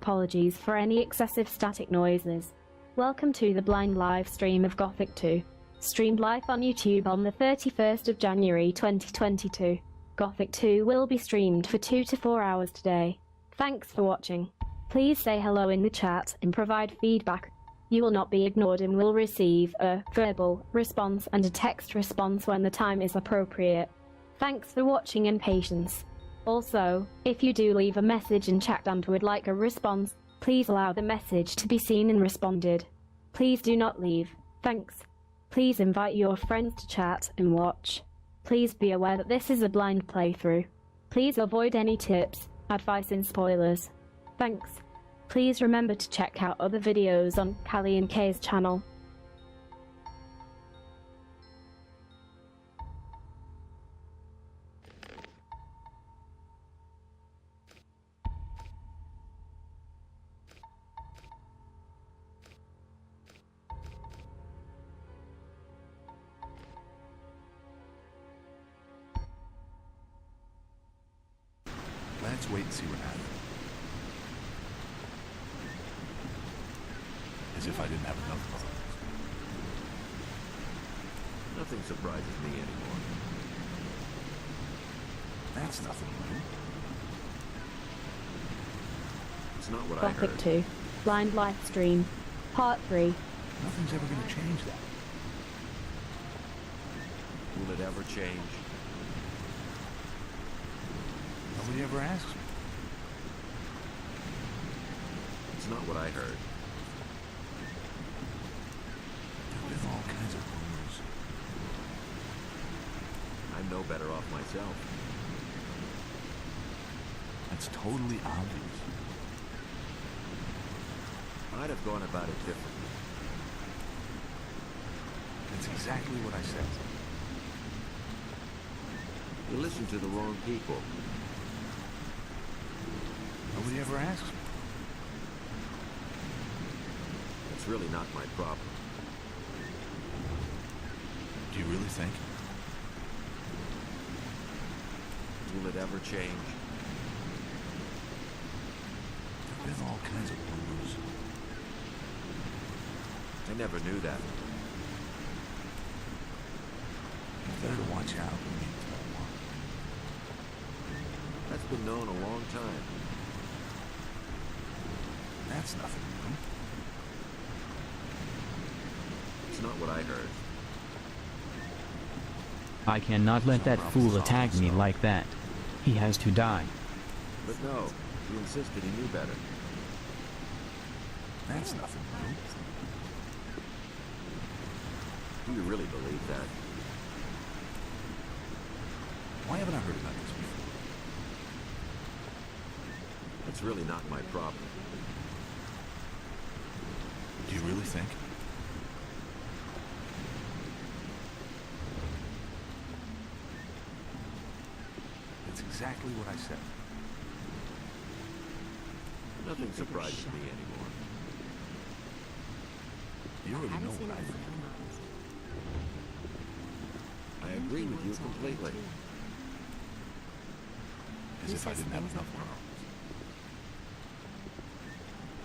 apologies for any excessive static noises. Welcome to the blind live stream of Gothic 2, streamed live on YouTube on the 31st of January 2022. Gothic 2 will be streamed for 2 to 4 hours today. Thanks for watching. Please say hello in the chat and provide feedback. You will not be ignored and will receive a verbal response and a text response when the time is appropriate. Thanks for watching and patience. Also, if you do leave a message in chat and would like a response, please allow the message to be seen and responded. Please do not leave. Thanks. Please invite your friends to chat and watch. Please be aware that this is a blind playthrough. Please avoid any tips, advice and spoilers. Thanks. Please remember to check out other videos on Kallian K's channel. Let's wait and see what happens. As if I didn't have enough problems. Nothing surprises me anymore. That's nothing new. It's not what I Gothic heard. 2, blind live stream, part 3. Nothing's ever going to change that. Will it ever change? Nobody ever asks me. It's not what I heard. There have been all kinds of rumors. I'm no better off myself. That's totally obvious. I'd have gone about it differently. That's exactly what I said. You listen to the wrong people. Nobody ever asks me. It's really not my problem. Do you really think? Will it ever change? There have been all kinds of rumors. I never knew that. You better watch out when you tell one. That's been known a long time. That's nothing new. It's not what I heard. I cannot let that fool attack me like that. He has to die. But no, he insisted he knew better. That's nothing new. Do you really believe that? Why haven't I heard about this before? It's really not my problem. Do you really think? That's exactly what I said. Nothing surprises me anymore. You already know what I think. I agree with you completely. As if I didn't have enough problems.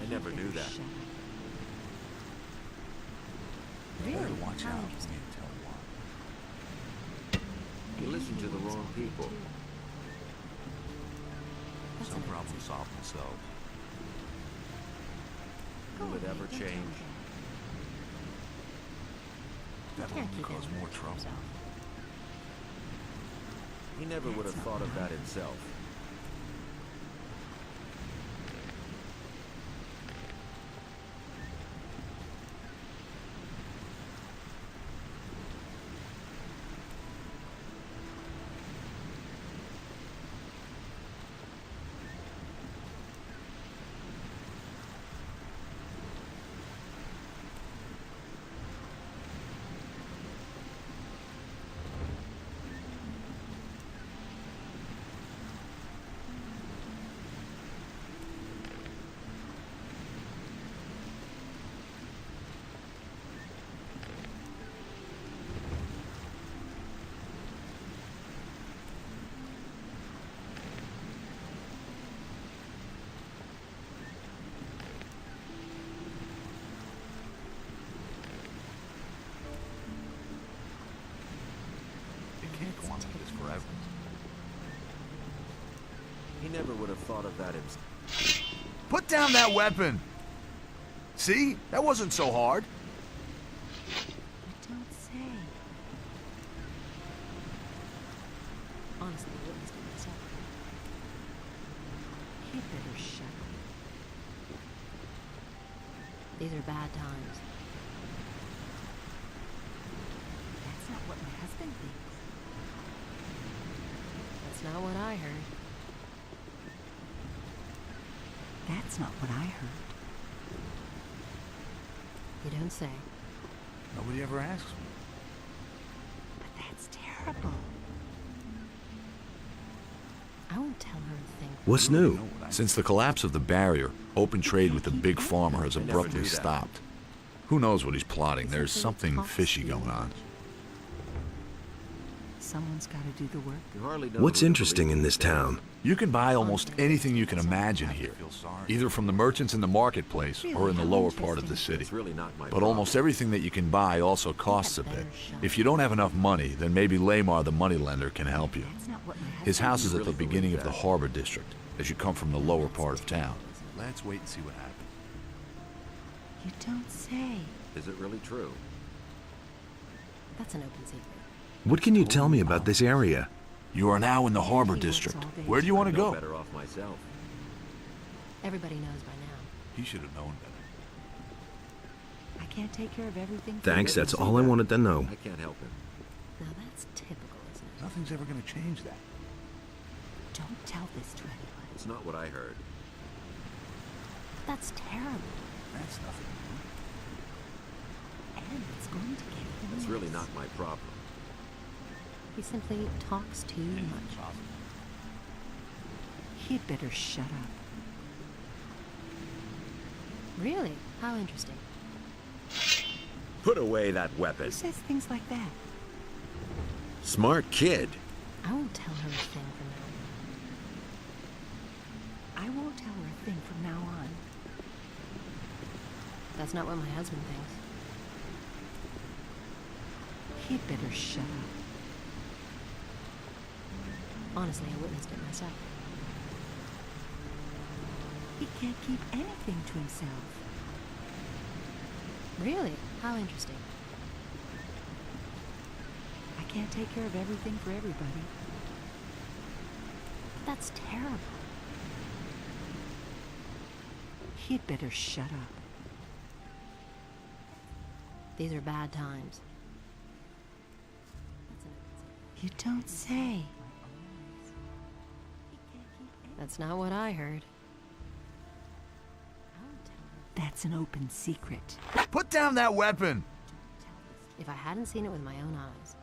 I never knew that. You better watch out when you tell one. You listen to the wrong people. Some problems solve themselves. Will it ever change? That'll only cause more trouble. He never would have thought of that himself. He never would have thought of that himself. Put down that weapon! See? That wasn't so hard. You don't say. Honestly, I witnessed it myself. He'd better shut up. These are bad times. That's not what my husband thinks. That's not what I heard. That's not what I heard. You don't say. Nobody ever asks me. But that's terrible. I won't tell her a thing. What's new? Since the collapse of the barrier, open trade with the big farmer has abruptly stopped. Who knows what he's plotting? There's something fishy going on. Someone's got to do the work. You hardly know What's who to interesting believe in this town? You can buy almost anything you can imagine here, either from the merchants in the marketplace or in the lower part of the city. It's really not my But problem. almost everything that you can buy also costs a bit. If you don't have enough money, then maybe Lamar the moneylender can help you. That's not what my husband His house is at really the beginning believe of the that? harbor district, as you come from the lower part of town. Let's wait and see what happens. You don't say. Is it really true? That's an open secret. What can you tell me about this area? You are now in the harbor He works district. all day. Where do you want to I know go? better off myself. Everybody knows by now. He should have known better. I can't take care of everything. for Thanks, you. that's all I wanted to know. I can't help him. Now that's typical, isn't it? Nothing's ever gonna change that. Don't tell this to anyone. It's not what I heard. That's terrible. That's nothing. And it's going to get even It's really worse. not my problem. He simply talks too much. He'd better shut up. Really? How interesting. Put away that Who weapon. says things like that? Smart kid. I won't tell her a thing from now on. I won't tell her a thing from now on. That's not what my husband thinks. He'd better shut up. Honestly, I witnessed it myself. He can't keep anything to himself. Really? How interesting. I can't take care of everything for everybody. That's terrible. He'd better shut up. These are bad times. You don't say. That's not what I heard. That's an open secret. Put down that weapon! If I hadn't seen it with my own eyes.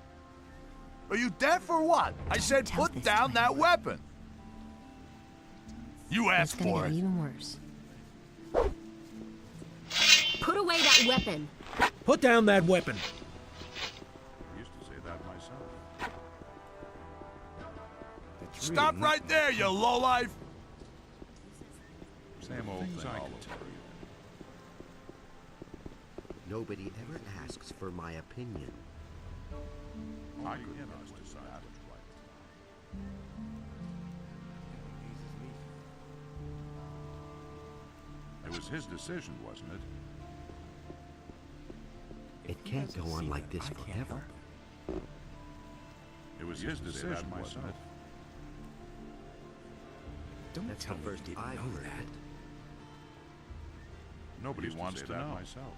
Are you deaf or what? I said tell put this down to that weapon! You It's asked gonna for get it. even worse. Put away that weapon! Put down that weapon. I used to say that myself. Stop right there, you lowlife! Same old thing all over. Nobody ever asks for my opinion. I couldn't us decide what's right. It was his decision, wasn't it? It can't go on like this forever. It was his decision, wasn't it? That's the first I've heard that. Nobody wants to know. Myself.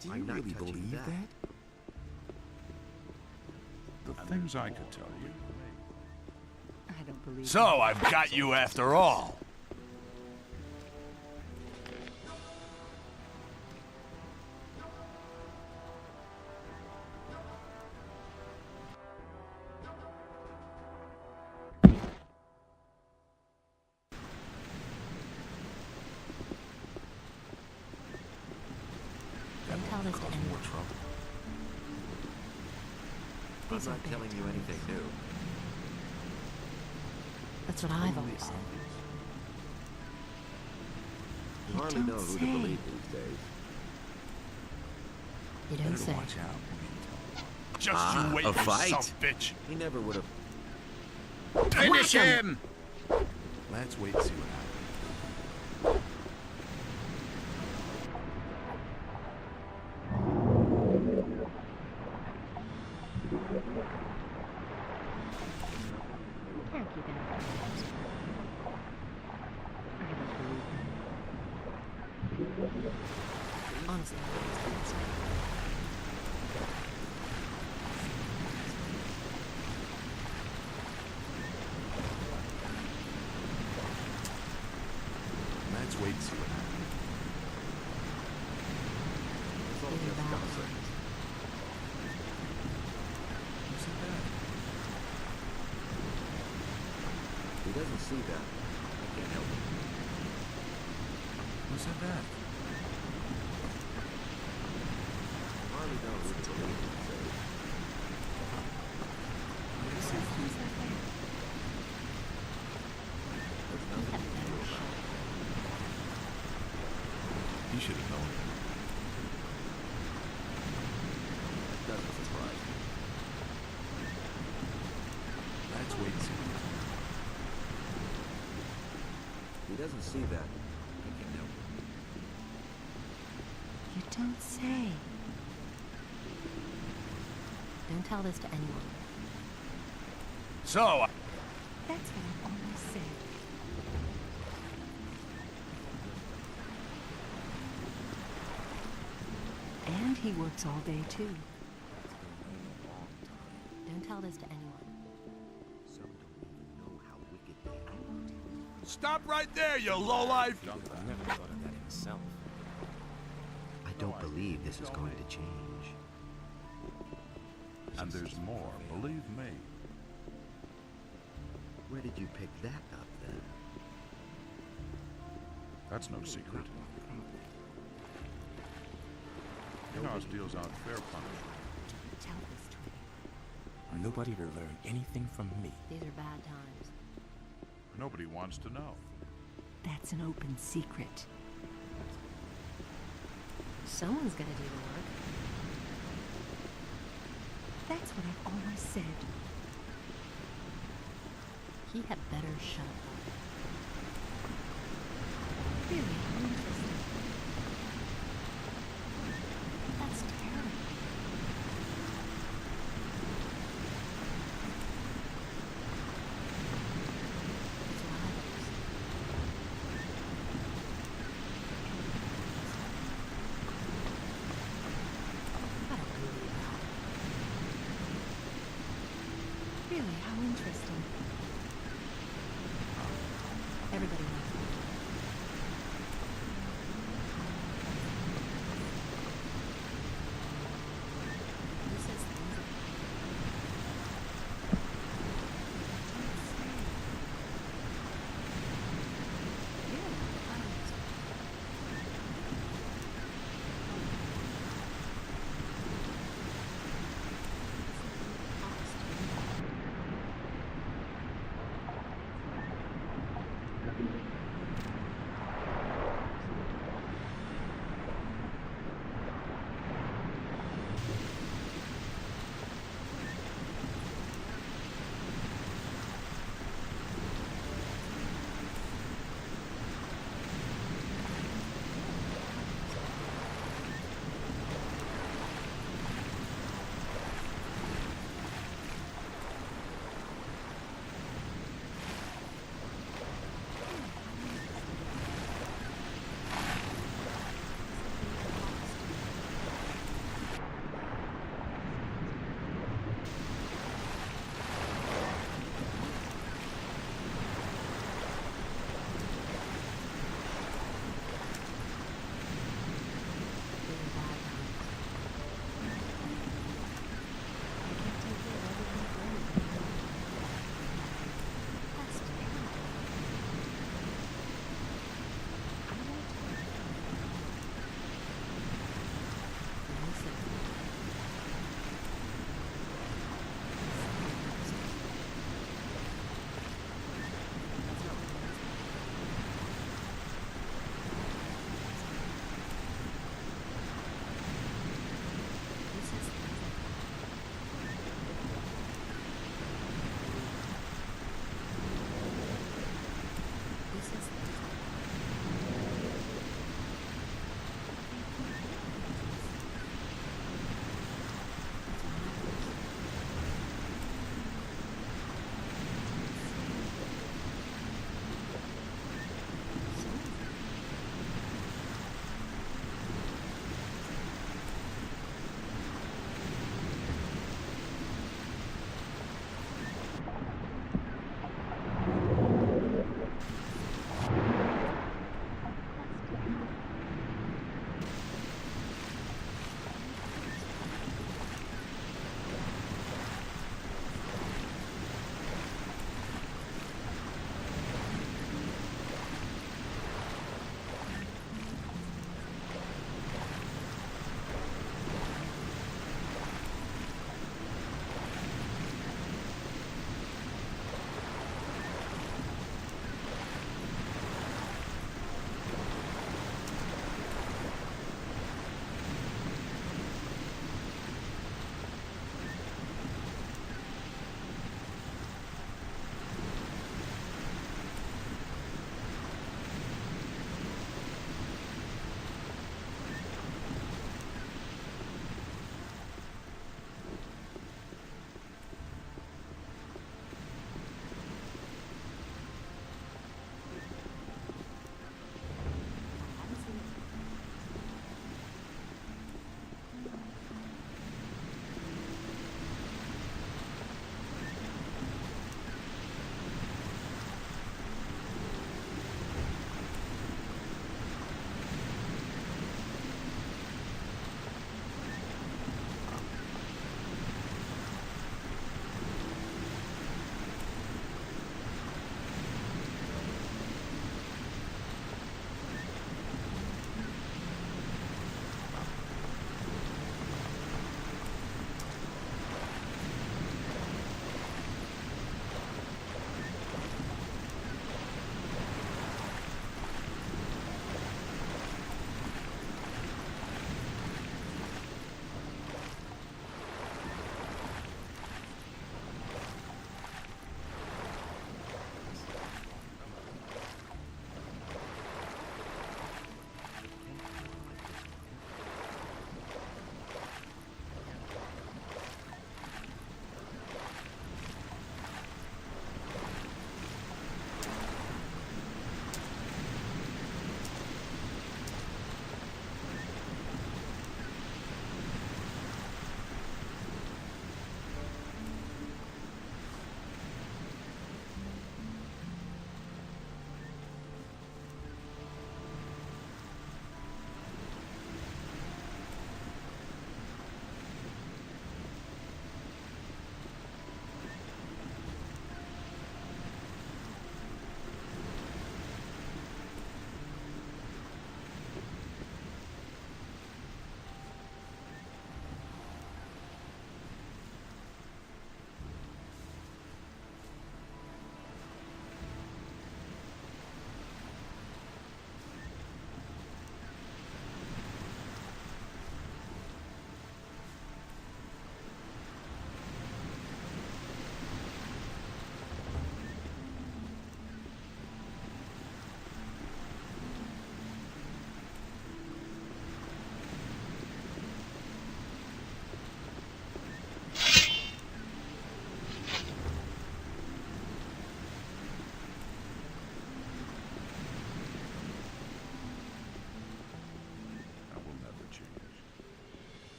Do you really believe that? The things I could tell you. I don't believe So I've got you after all. Don't tell this to anyone. I'm These are not bad telling you times. anything new. That's what I've always said. You hardly don't know who to say. believe these days. You don't say. Just you wait, a you fight? son of a bitch. He never would have. Finish him! Let's wait and see what happens. Can't keep anything. I don't believe them. Honestly, I don't understand. Let's wait and see what happens. These are bad times. Who said that? He doesn't see that. I can't help it. Who said that? Harley don't really believe it, so. There's nothing you can do about it. He should have known. It doesn't surprise me. Let's wait and see what happens. He doesn't see that. I can't help it. You don't say. Don't tell this to anyone. So, That's what I've always said. And he works all day too. Don't tell this to anyone. Some don't even know how wicked they are. stop right there, you lowlife! I never thought of that himself. I don't believe this is going to change. And there's more, believe me. Where did you pick that up, then? That's no secret. Enos deals out fair punishment. Tell this to anyone. Nobody to learn anything from me. These are bad times. Nobody wants to know. That's an open secret. Someone's gonna do the work. That's what I've always said. He had better shut up. Really, how interesting. That's terrible. It's lies. I don't believe that. Really, how interesting. Everybody knows that. Who says things like that? Don't say. Really, how interesting.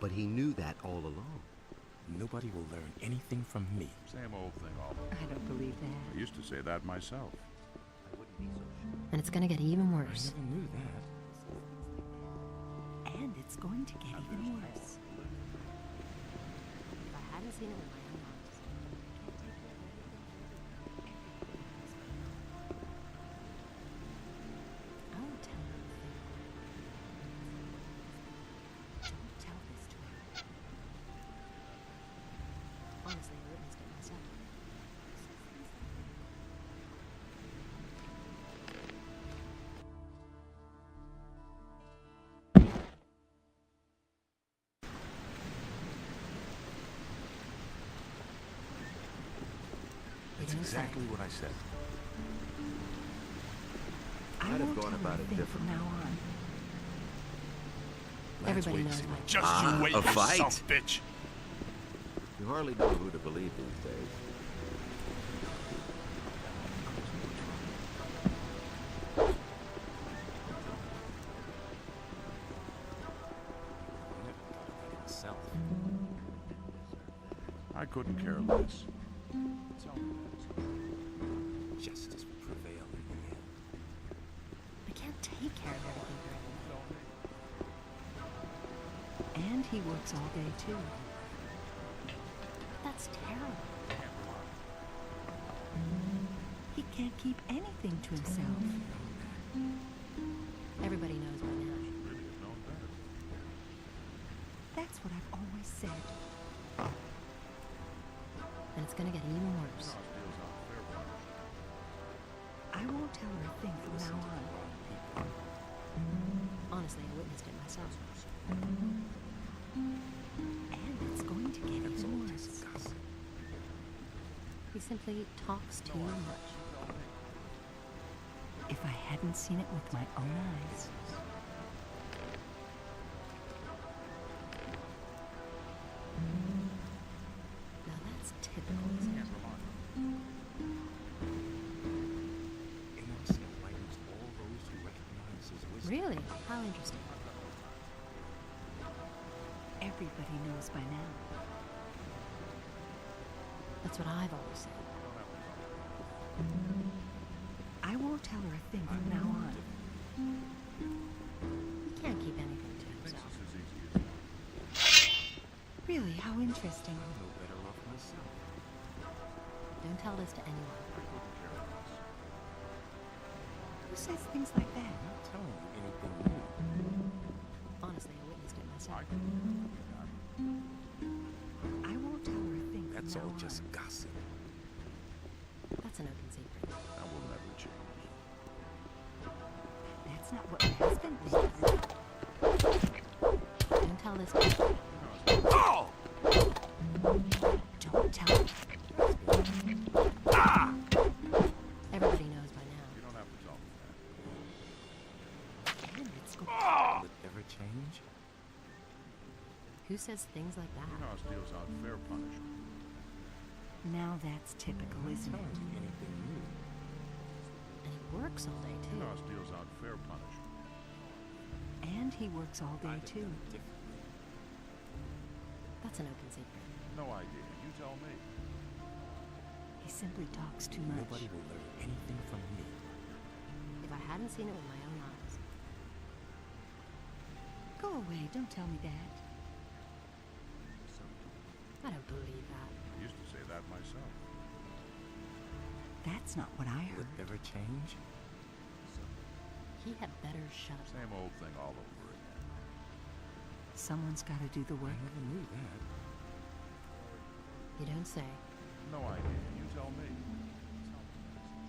But he knew that all along. Nobody will learn anything from me. Same old thing all over. I don't believe I that. used to say that myself. I wouldn't be so sure. And it's gonna get even I worse. never knew that. And it's going to get even worse. If I hadn't seen it with my own eyes. I won't tell her anything. Don't tell this to her. Honestly, I witnessed it myself. That's exactly what I said. I'd have gone about it differently. Now on. Let's Everybody wait and knows see my what- Just you wait, a you fight? son of a bitch. You hardly know who to believe these days. Himself. I couldn't care less. Tell me that. Justice will prevail in the end. I can't take care of everything for him. And he works all day too. That's terrible. He can't keep anything to himself. Everybody knows by now. Really have known better. That's what I've always said. And it's gonna get even worse. Deals out fair punishment. I won't tell her a thing from now on. Honestly, I witnessed it myself. And it's going to get That's even all worse. just gossip. He simply talks too much. If I hadn't seen it with my own eyes. Now that's typical, isn't it? NRC enlightens all those who recognize his wisdom. Really? How interesting. Everybody knows by now. That's what I've always said. I won't tell her a thing from now on. He can't keep anything to himself. It's as easy as that. Really? How interesting. I'm no better off myself. Don't tell this to anyone. I couldn't care less. Who says things like that? I'm not telling you anything new. Honestly, I witnessed it myself. I couldn't. I won't tell her a thing from That's now all on. just gossip. That's an open secret. That will never change. That's not what my husband thinks. Don't tell this to anyone. Oh! Don't tell her. Everybody knows by now. You don't have to tell me that. And it's go- Will it ever change? Who says things like that? Piranha deals out fair punishment. Now that's typical, I'm not isn't telling it? you anything new. And he works all day too. Piranha deals out fair punishment. And he works all day too. Differently. That's an open secret. No idea. You tell me. He simply talks too much. Nobody will learn anything from me. If I hadn't seen it with my own eyes. Go away, don't tell me that. I don't believe that. I used to say that myself. That's not what I Will heard. it ever change? He had better shut up. Same old thing all over again. Someone's got to do the I work. never knew that. You don't say. No idea. You tell me.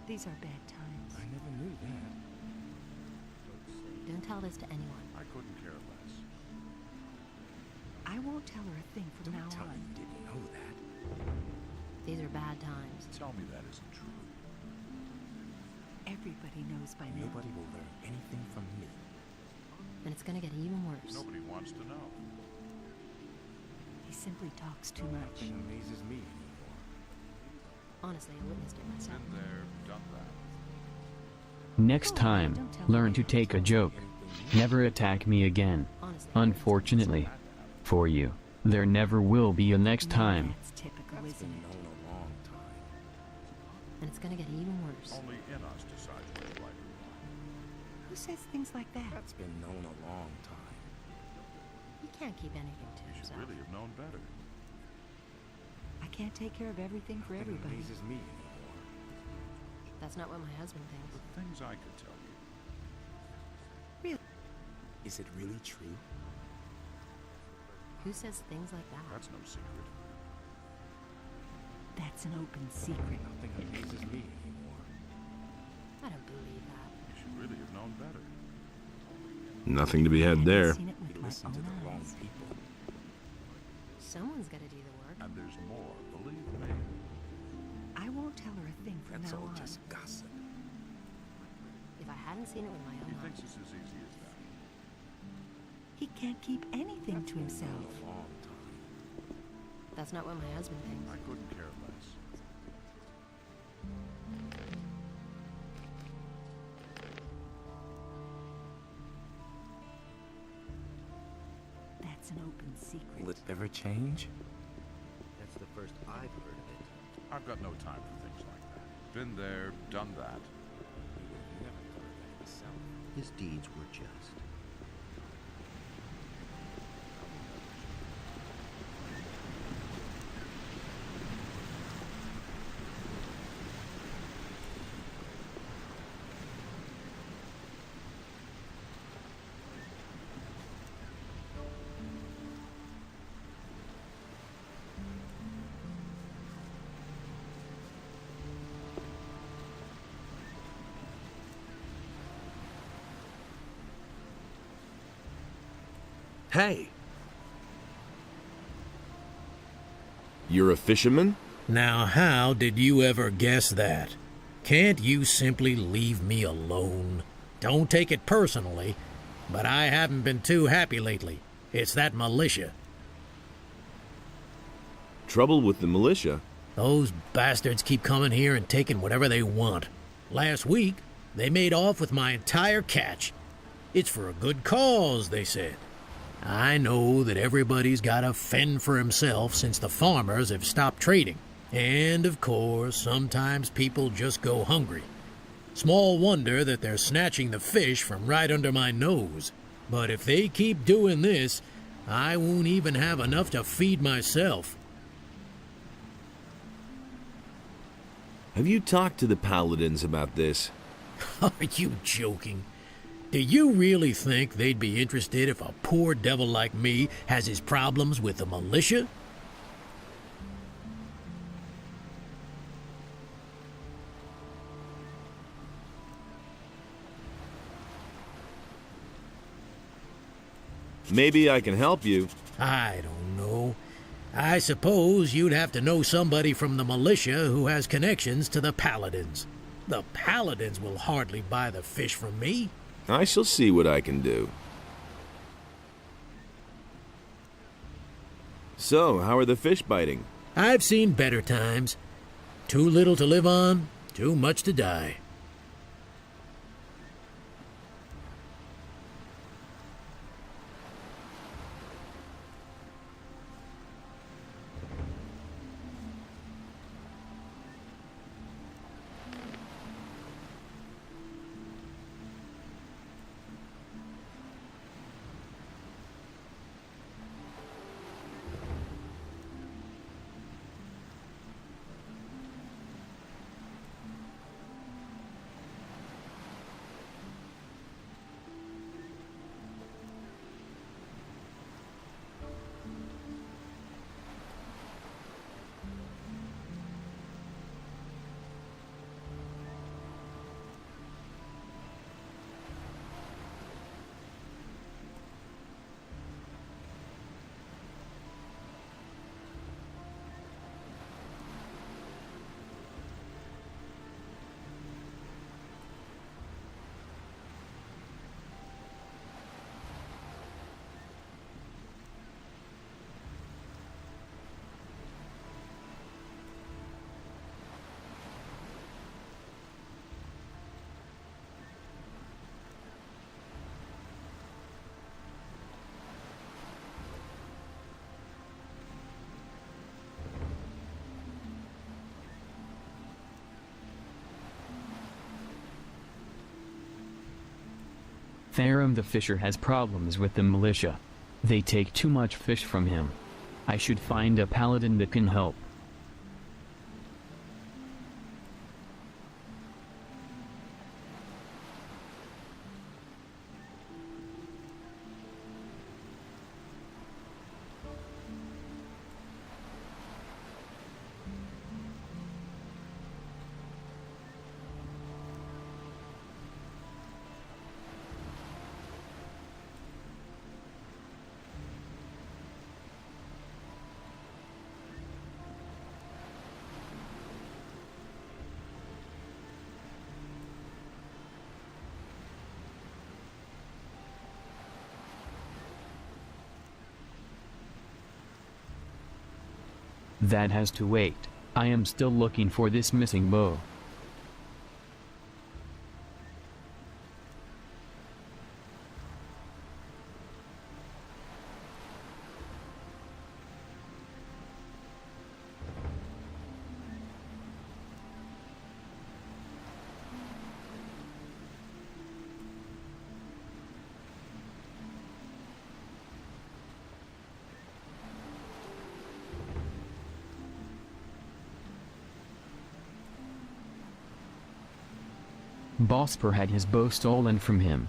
These are bad times. I never knew that. Don't tell this to anyone. I couldn't care less. I won't tell her a thing from Don't now tell me on. you didn't know that. These are bad times. Tell me that isn't true. Everybody knows by now. Nobody will learn anything from me. And it's gonna get even worse. Nobody wants to know. He simply talks too much. Nothing amazes me anymore. Honestly, I witnessed it myself. Been there, done that. Next time, learn to take a joke. Never attack me again. Honestly, Unfortunately. For you. There never will be a next time. That's typical, That's isn't been it? known a long time. And it's gonna get even worse. Only in us decides what right or wrong. Who says things like that? That's been known a long time. You can't keep anything to You should yourself. really have known better. I can't take care of everything for Nothing everybody. amazes me anymore. That's not what my husband The thinks. things I could tell you. Is it really true? Who says things like that? That's no secret. That's an open secret. Nothing amazes me anymore. I don't believe that. You should really have known better. Nothing to be had there. I've seen it You with my listen to own the wrong eyes. people. Someone's gotta do the work. And there's more, believe me. I won't tell her a thing from That's now all on. just gossip. If I hadn't seen it with my He own thinks eyes. it's as easy as that. He can't keep anything to himself. A long time. That's not what my husband thinks. I couldn't care less. That's an open secret. Will it ever change? That's the first I've heard of it. I've got no time for things like that. Been there, done that. You would have never thought of that yourself. His deeds were just. Hey, You're a fisherman? Now, how did you ever guess that? Can't you simply leave me alone? Don't take it personally, but I haven't been too happy lately. It's that militia. trouble with the militia? Those bastards keep coming here and taking whatever they want. Last week, they made off with my entire catch. It's for a good cause, they said. I know that everybody's got to fend for himself since the farmers have stopped trading. And, of course, sometimes people just go hungry. Small wonder that they're snatching the fish from right under my nose. But if they keep doing this, I won't even have enough to feed myself. Have you talked to the paladins about this? Are you joking? Do you really think they'd be interested if a poor devil like me has his problems with the militia? Maybe I can help you. I don't know. I suppose you'd have to know somebody from the militia who has connections to the paladins. The paladins will hardly buy the fish from me. I shall see what I can do. So, how are the fish biting? I've seen better times. Too little to live on, too much to die. Tharum the fisher has problems with the militia. They take too much fish from him. I should find a paladin that can help. That has to wait. I am still looking for this missing bow. Bosper had his bow stolen from him.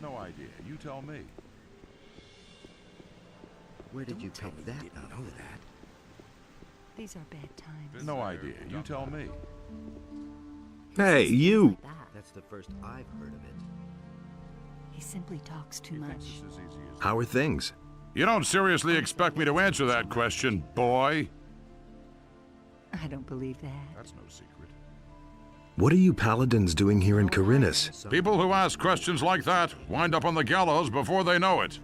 No idea. You tell me. Where did you pick that up? Know that. These are bad times. No idea. You tell me. Hey, you! That's the first I've heard of it. He simply talks too much. How are things? You don't seriously expect me to answer that question, boy? I don't believe that. That's no secret. What are you paladins doing here in Corinus? People who ask questions like that wind up on the gallows before they know it.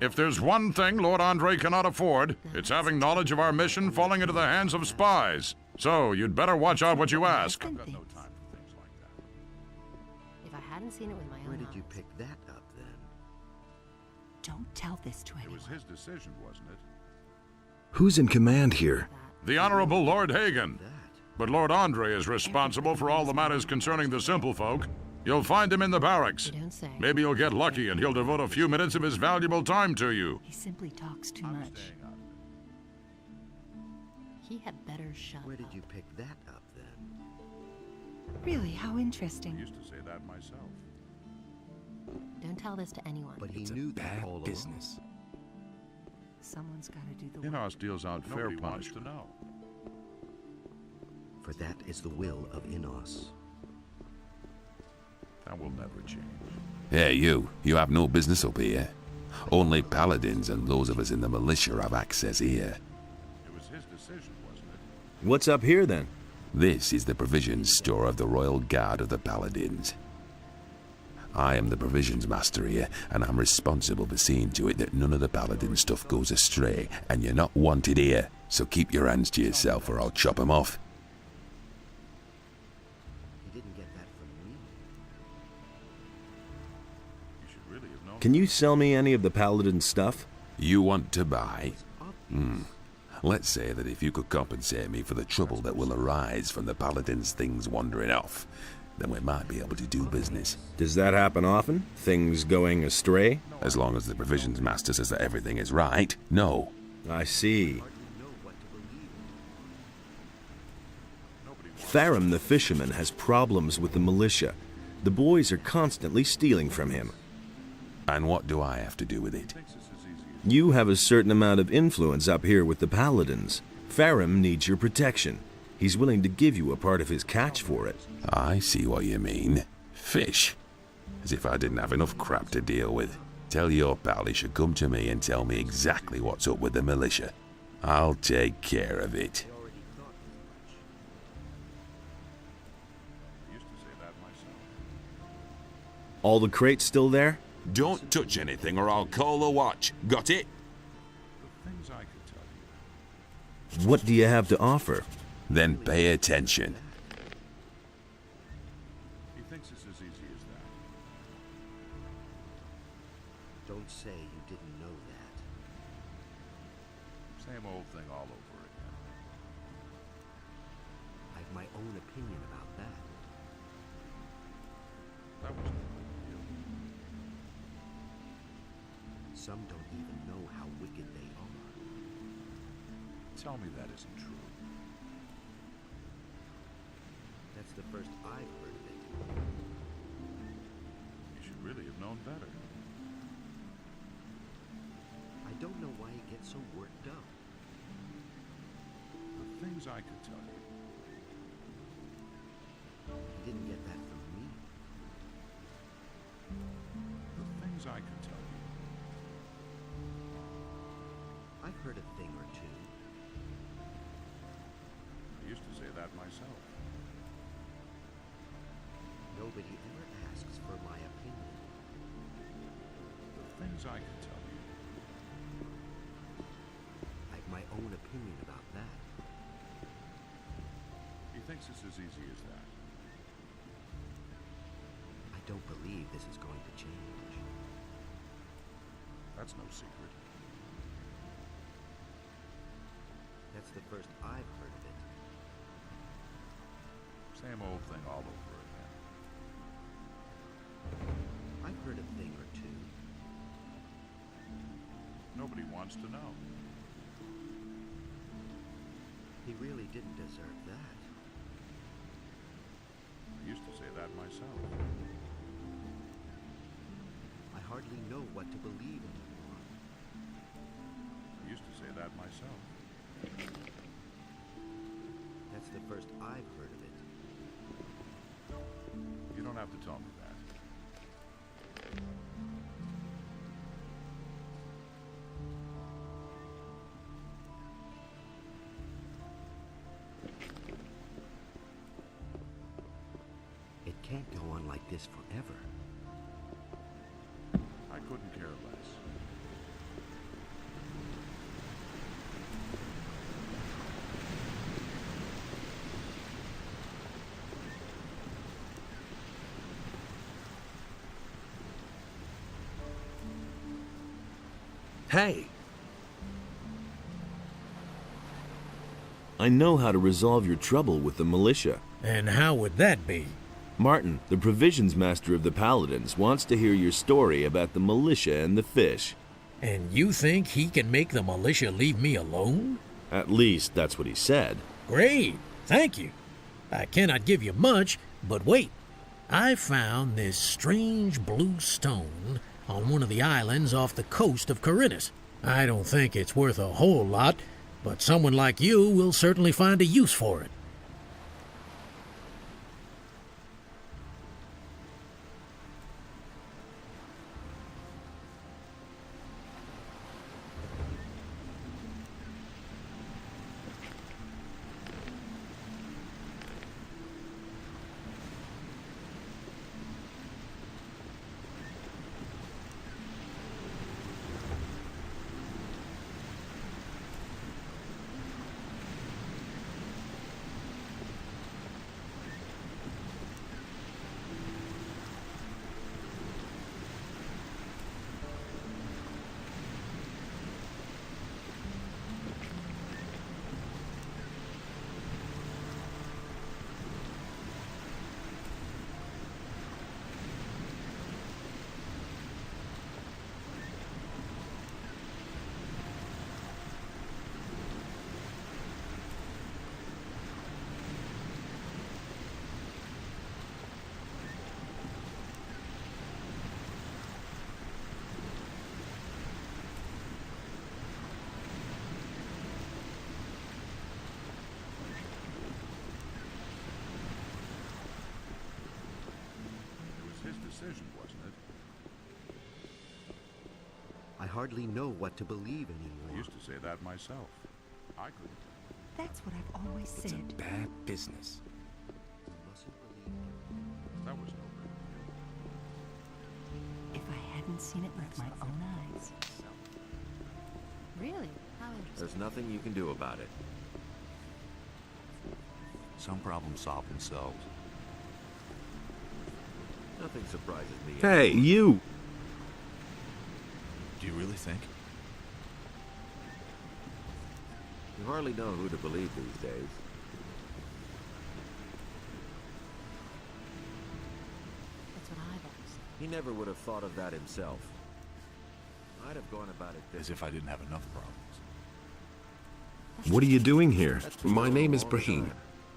If there's one thing Lord Andre cannot afford, it's having knowledge of our mission falling into the hands of spies. So, you'd better watch out what you ask. I've got no time for things like that. If I hadn't seen it with my own Where did you eyes. pick that up then? Don't tell this to It anyone. was his decision, wasn't it? Who's in command here? The Honorable Lord Hagen. That. But Lord Andre is responsible for all the matters concerning the simple folk. You'll find him in the barracks. You don't say. Maybe you'll get lucky and he'll devote a few minutes of his valuable time to you. He simply talks too I'm much. staying out of it. He had better shut Where did up. you pick that up then? Really? How interesting. I used to say that myself. Don't tell this to anyone. But he knew that all along. business. Someone's got to do the work. Inos deals out fair Nobody wants punishment. to know. For that is the will of Inos. That will never change. Hey, you. You have no business up here. Only paladins and those of us in the militia have access here. It was his decision, wasn't it? What's up here then? This is the provisions store of the Royal Guard of the Paladins. I am the provisions master here, and I'm responsible for seeing to it that none of the paladin stuff goes astray, and you're not wanted here, so keep your hands to yourself or I'll chop 'em off. He didn't get that from me. You should really have known. Can you sell me any of the paladin stuff? You want to buy? Let's say that if you could compensate me for the trouble that will arise from the paladin's things wandering off, then we might be able to do business. Does that happen often? Things going astray? As long as the provisions master says that everything is right, no. I see. You know what to believe. Tharum the fisherman has problems with the militia. The boys are constantly stealing from him. And what do I have to do with it? Thinks it's as easy You have a certain amount of influence up here with the Paladins. Farum needs your protection. He's willing to give you a part of his catch for it. I see what you mean. Fish. As if I didn't have enough crap to deal with. Tell your pal he should come to me and tell me exactly what's up with the militia. I'll take care of it. All the crates still there? Don't touch anything or I'll call the watch. Got it? The things I could tell you. What do you have to offer? Then pay attention. He thinks it's as easy as that. Don't say you didn't know that. Same old thing all over again. I've my own opinion about that. That was no big deal. Some don't even know how wicked they are. Tell me that isn't true. That's the first I've heard of it. You should really have known better. I don't know why he gets so worked up. The things I could tell you. He didn't get that from me. The things I could tell you. I've heard a thing or two. I used to say that myself. Nobody ever asks for my opinion. The things I could tell you. I've my own opinion about that. He thinks it's as easy as that. I don't believe this is going to change. That's no secret. That's the first I've heard of it. Same old thing all over again. I've heard a thing or two. Nobody wants to know. He really didn't deserve that. I used to say that myself. I hardly know what to believe anymore. I used to say that myself. That's the first I've heard of it. You don't have to tell me that. It can't go on like this forever. I couldn't care less. Hey! I know how to resolve your trouble with the militia. And how would that be? Martin, the provisions master of the Paladins, wants to hear your story about the militia and the fish. And you think he can make the militia leave me alone? At least that's what he said. Great, thank you. I cannot give you much, but wait. I found this strange blue stone on one of the islands off the coast of Corinus. I don't think it's worth a whole lot, but someone like you will certainly find a use for it. decision, wasn't it? I hardly know what to believe I anymore. used to say that myself. I couldn't. That's what I've always It's said. a bad business. You mustn't believe That was no good. If I hadn't seen it with my own eyes. Really? How interesting. There's nothing you can do about it. Some problems solve themselves. Nothing surprises me. Hey, you! Do you really think? You hardly know who to believe these days. That's what I've always said. He never would have thought of that himself. I'd have gone about it As if I didn't have enough problems. What are you doing here? My name is Brahim.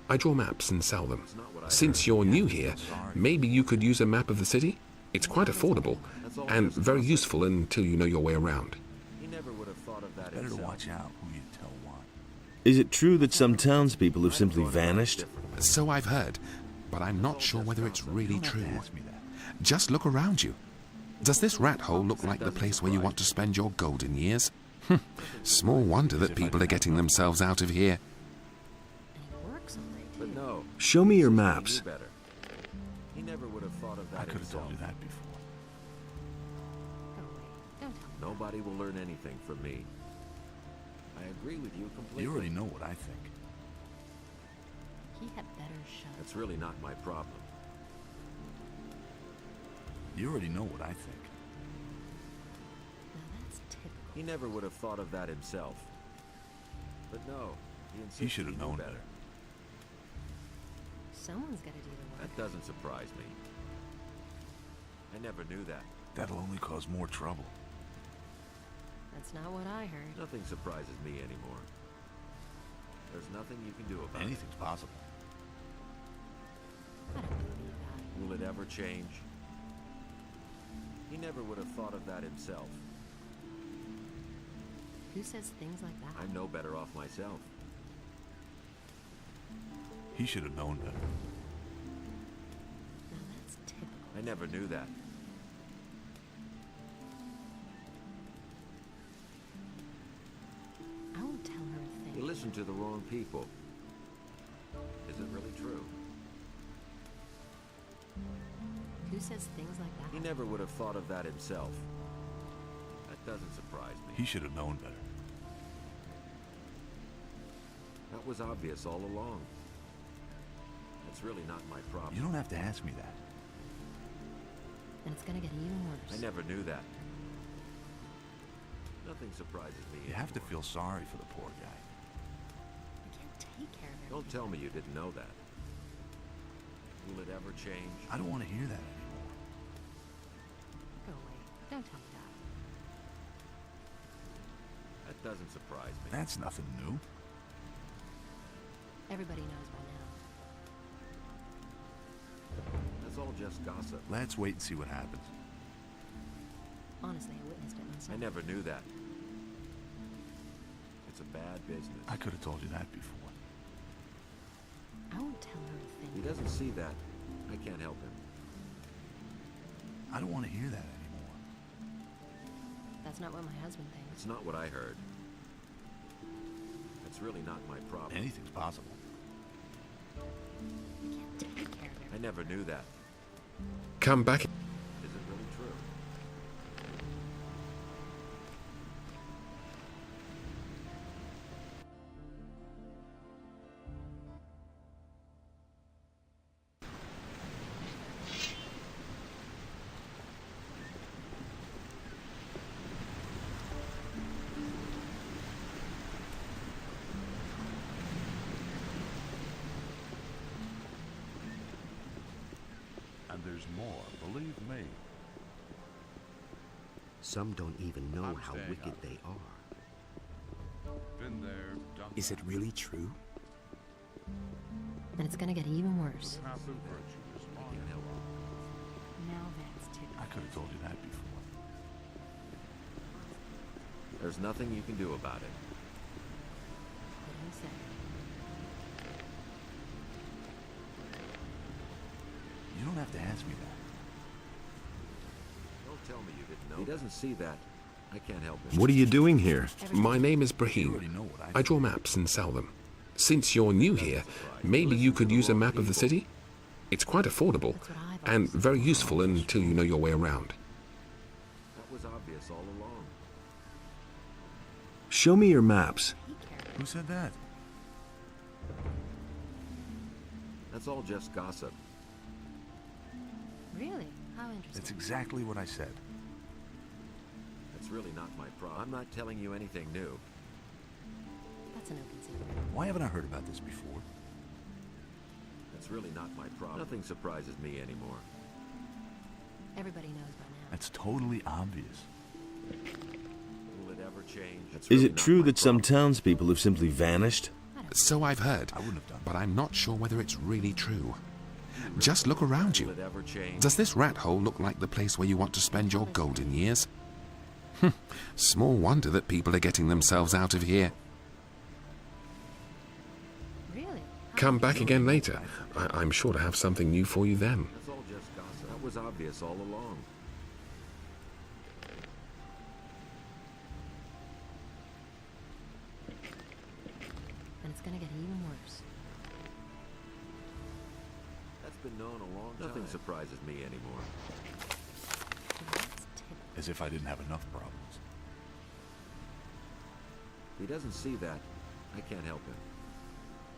I draw maps and sell them. Since you're new here, maybe you could use a map of the city? It's quite affordable, and very useful until you know your way around. He never would have thought of that Better to himself. watch out who you tell what. Is it true that some townspeople have simply vanished? So I've heard, but I'm not sure whether it's really true. Ask me that. Just look around you. Does this rat hole look like the place where you want to spend your golden years? Small wonder that people are getting themselves out of here. And he works all day, But too. no. Show me your He maps. knew better. He never would have thought of I that could have himself. told you that before. Go away. Don't tell me. Nobody will learn anything from me. I agree with you completely. You already know what I think. He had better shut That's really not my problem. You already know what I think. Now that's typical. He never would have thought of that himself. But no, he insisted He should have he knew known better. better. Someone's got to do the work. That doesn't surprise me. I never knew that. That'll only cause more trouble. That's not what I heard. Nothing surprises me anymore. There's nothing you can do about Anything's possible. I don't believe that. it. Will it ever change? He never would have thought of that himself. Who says things like that? I'm no better off myself. He should have known better. Now that's typical. I never knew that. I won't tell her a thing. You listen to the wrong people. Is it really true? Who says things like that? He never would have thought of that himself. That doesn't surprise me. He should have known better. That was obvious all along. That's really not my problem. You don't have to ask me that. And it's gonna get even worse. I never knew that. Nothing surprises me You have to anymore. feel sorry for the poor guy. I can't take care of everything. Don't tell me you didn't know that. Will it ever change? I don't want to hear that anymore. Go away. Don't tell me that. That doesn't surprise me. That's nothing new. Everybody knows by now. That's all just gossip. Let's wait and see what happens. Honestly, I witnessed it myself. I never knew that. It's a bad business. I could have told you that before. I won't tell her a thing. He doesn't see that. I can't help him. I don't want to hear that anymore. That's not what my husband thinks. It's not what I heard. It's really not my problem. Anything's possible. I can't take care of everything. I never knew that. Come back. Is it really true? And there's more, believe me. Some don't even know I'm how staying wicked out. they are. Been there, done Is it really true? And it's gonna get even worse. that. Half the virtue is I mine. can't help him. Now that's typical. I could have told you that before. There's nothing you can do about it. What do you say? You don't have to ask me that. Don't tell me you didn't know. He doesn't see that. I can't help it. What are you doing here? My name is Brahim. I draw maps and sell them. Since you're new here, maybe you could use a map of the city? It's quite affordable and very useful until you know your way around. That was obvious all along. Show me your maps. Who said that? That's all just gossip. Really? How interesting. That's exactly what I said. That's really not my problem. I'm not telling you anything new. That's an open secret. Why haven't I heard about this before? That's really not my problem. Nothing surprises me anymore. Everybody knows by now. That's totally obvious. Will it ever change? Is it true that some townspeople have simply vanished? So I've heard, I wouldn't have done but I'm not sure whether it's really true. Just look around you. Will it ever change? Does this rat hole look like the place where you want to spend your golden years? Small wonder that people are getting themselves out of here. Really? Come back again later. I'm sure to have something new for you then. That's all just gossip. That was obvious all along. And it's gonna get even worse. That's been known a long time. Nothing surprises me anymore. As if I didn't have enough problems. He doesn't see that. I can't help him.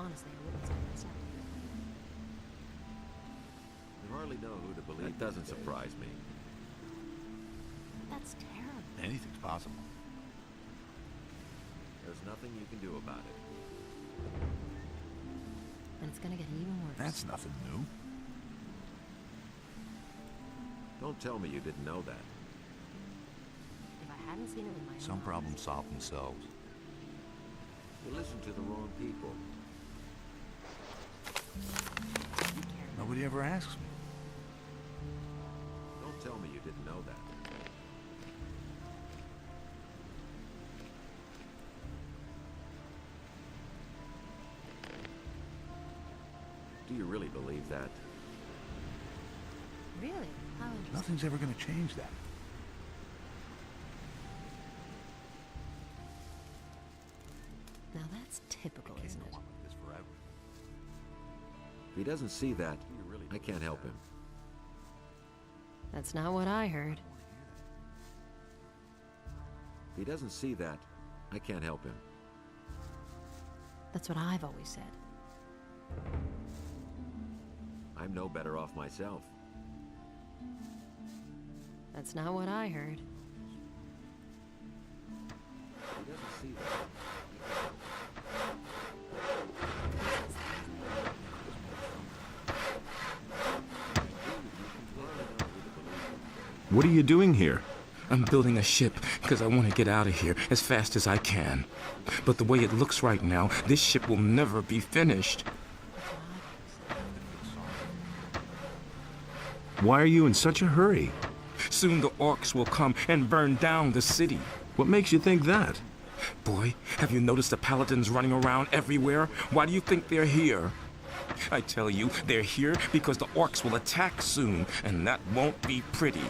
Honestly, I wouldn't say myself. You hardly know who to believe. That doesn't surprise me. That's terrible. Anything's possible. There's nothing you can do about it. And it's gonna get even worse. That's nothing new. Don't tell me you didn't know that. If I hadn't seen it with my own Some eyes. problems solve themselves. You listen to the wrong people. Nobody ever asks me. Don't tell me you didn't know that. Do you really believe that? Really? How interesting. Nothing's ever going to change that. Now that's typical, Can't isn't go it? on like this forever. If he doesn't see that, I can't help him. That's not what I heard. If he doesn't see that, I can't help him. That's what I've always said. I'm no better off myself. That's not what I heard. If he doesn't see that, What are you doing here? I'm building a ship because I want to get out of here as fast as I can. But the way it looks right now, this ship will never be finished. Why are you in such a hurry? Soon the orcs will come and burn down the city. What makes you think that? Boy, have you noticed the paladins running around everywhere? Why do you think they're here? I tell you, they're here because the orcs will attack soon, and that won't be pretty.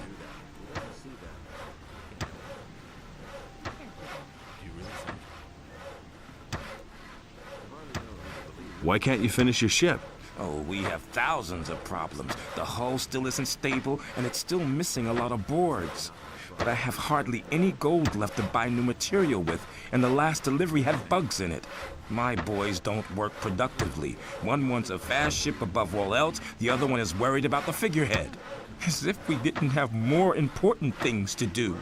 Why can't you finish your ship? Oh, we have thousands of problems. The hull still isn't stable, and it's still missing a lot of boards. But I have hardly any gold left to buy new material with, and the last delivery had bugs in it. My boys don't work productively. One wants a fast ship above all else, the other one is worried about the figurehead. As if we didn't have more important things to do.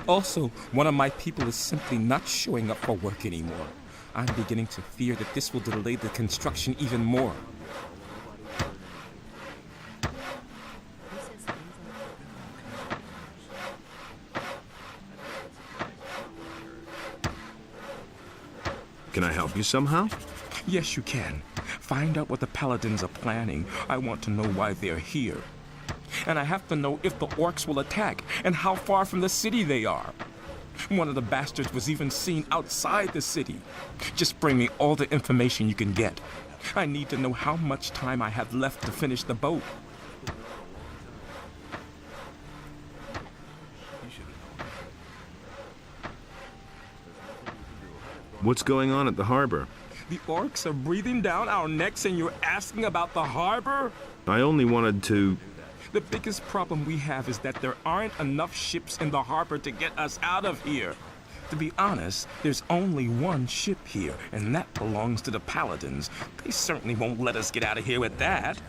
Also, one of my people is simply not showing up for work anymore. I'm beginning to fear that this will delay the construction even more. Can I help you somehow? Yes, you can. Find out what the paladins are planning. I want to know why they're here. And I have to know if the orcs will attack and how far from the city they are. One of the bastards was even seen outside the city. Just bring me all the information you can get. I need to know how much time I have left to finish the boat. What's going on at the harbor? The orcs are breathing down our necks and you're asking about the harbor? I only wanted to... The biggest problem we have is that there aren't enough ships in the harbor to get us out of here. To be honest, there's only one ship here, and that belongs to the Paladins. They certainly won't let us get out of here with that.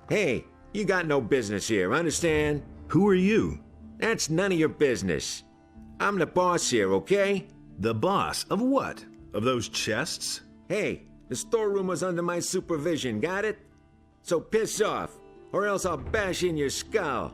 Hey, you got no business here, understand? Who are you? That's none of your business. I'm the boss here, okay? The boss? Of what? Of those chests? Hey, the storeroom was under my supervision, got it? So piss off, or else I'll bash in your skull.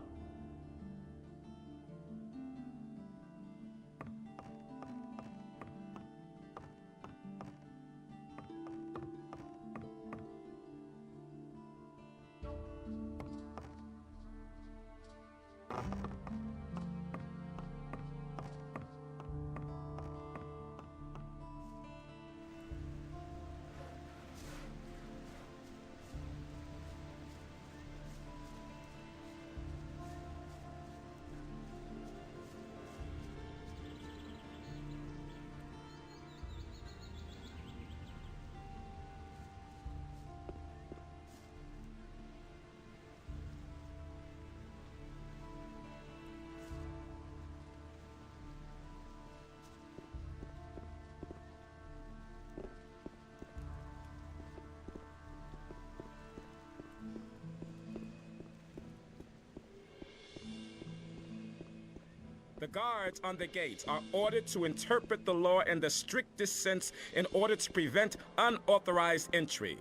The guards on the gates are ordered to interpret the law in the strictest sense in order to prevent unauthorized entry.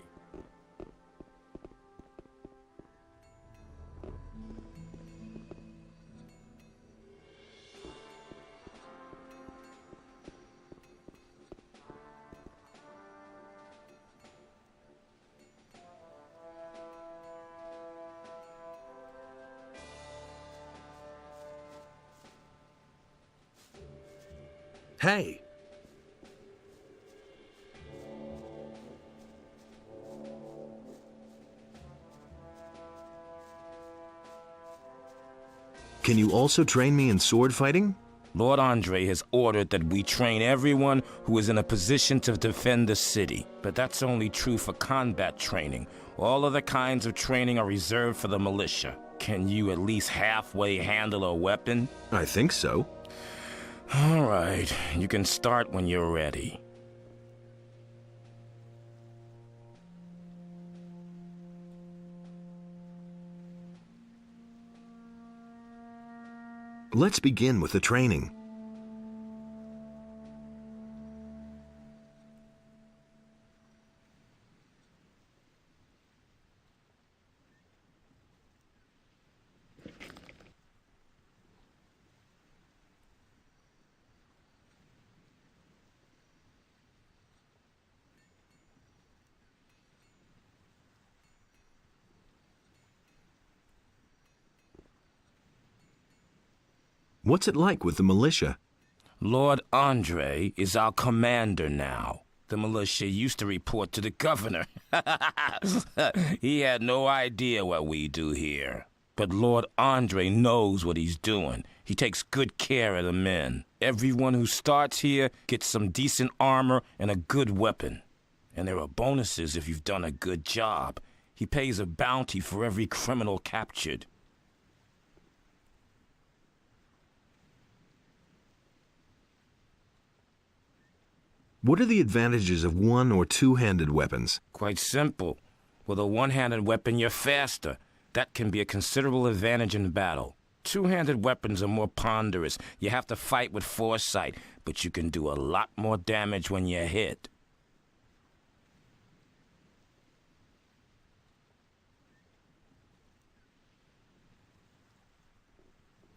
Hey! Can you also train me in sword fighting? Lord Andre has ordered that we train everyone who is in a position to defend the city. But that's only true for combat training. All other kinds of training are reserved for the militia. Can you at least halfway handle a weapon? I think so. All right, you can start when you're ready. Let's begin with the training. What's it like with the militia? Lord Andre is our commander now. The militia used to report to the governor. He had no idea what we do here. But Lord Andre knows what he's doing. He takes good care of the men. Everyone who starts here gets some decent armor and a good weapon. And there are bonuses if you've done a good job. He pays a bounty for every criminal captured. What are the advantages of one- or two-handed weapons? Quite simple. With a one-handed weapon, you're faster. That can be a considerable advantage in battle. Two-handed weapons are more ponderous. You have to fight with foresight, but you can do a lot more damage when you're hit.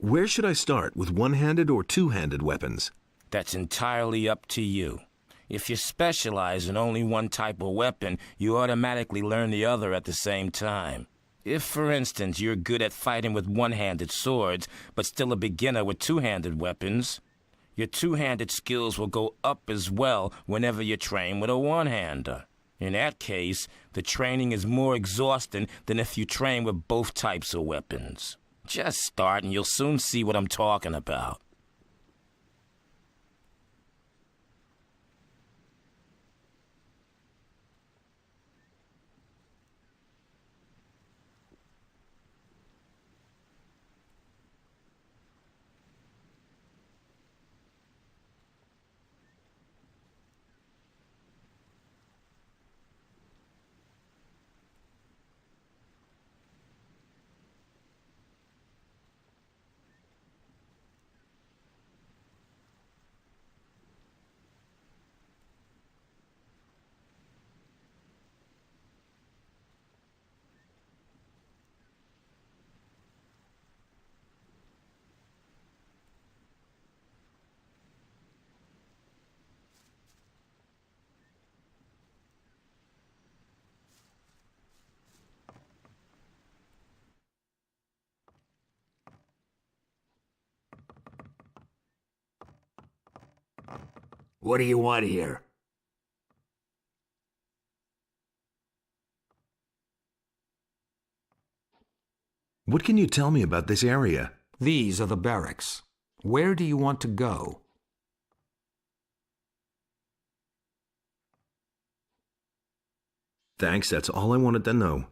Where should I start, with one-handed or two-handed weapons? That's entirely up to you. If you specialize in only one type of weapon, you automatically learn the other at the same time. If, for instance, you're good at fighting with one-handed swords, but still a beginner with two-handed weapons, your two-handed skills will go up as well whenever you train with a one-hander. In that case, the training is more exhausting than if you train with both types of weapons. Just start and you'll soon see what I'm talking about. What do you want here? What can you tell me about this area? These are the barracks. Where do you want to go? Thanks, that's all I wanted to know.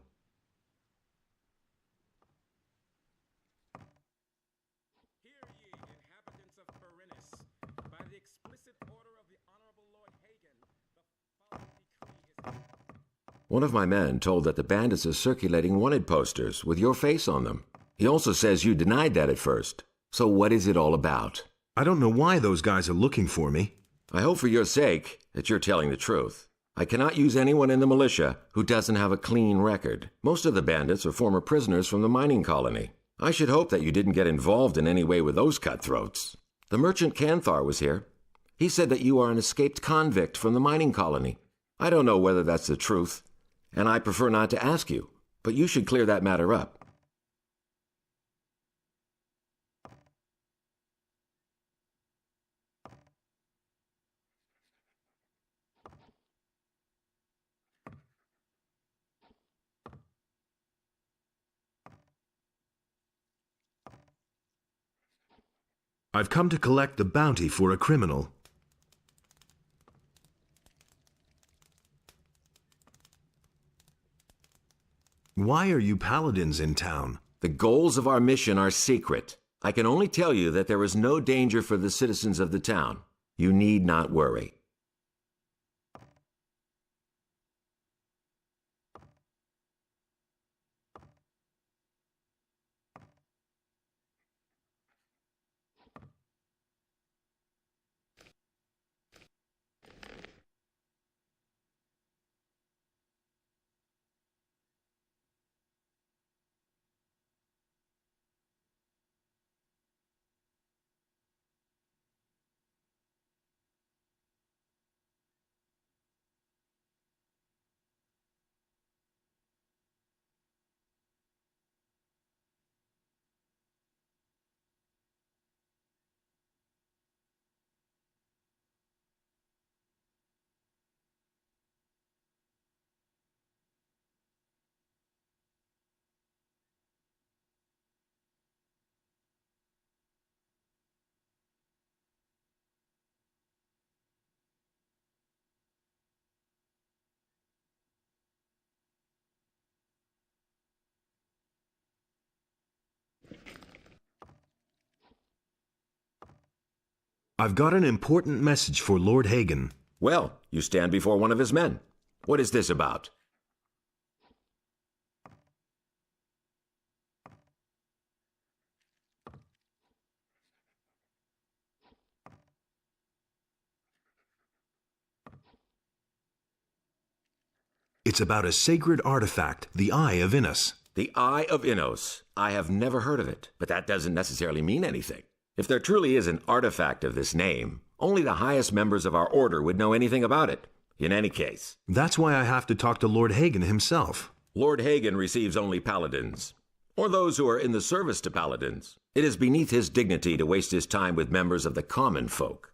One of my men told that the bandits are circulating wanted posters with your face on them. He also says you denied that at first. So what is it all about? I don't know why those guys are looking for me. I hope for your sake that you're telling the truth. I cannot use anyone in the militia who doesn't have a clean record. Most of the bandits are former prisoners from the mining colony. I should hope that you didn't get involved in any way with those cutthroats. The merchant Canthar was here. He said that you are an escaped convict from the mining colony. I don't know whether that's the truth, and I prefer not to ask you, but you should clear that matter up. I've come to collect the bounty for a criminal. Why are you paladins in town? The goals of our mission are secret. I can only tell you that there is no danger for the citizens of the town. You need not worry. I've got an important message for Lord Hagen. Well, you stand before one of his men. What is this about? It's about a sacred artifact, the Eye of Innos. The Eye of Innos. I have never heard of it, but that doesn't necessarily mean anything. If there truly is an artifact of this name, only the highest members of our order would know anything about it. In any case. That's why I have to talk to Lord Hagen himself. Lord Hagen receives only paladins, or those who are in the service to paladins. It is beneath his dignity to waste his time with members of the common folk.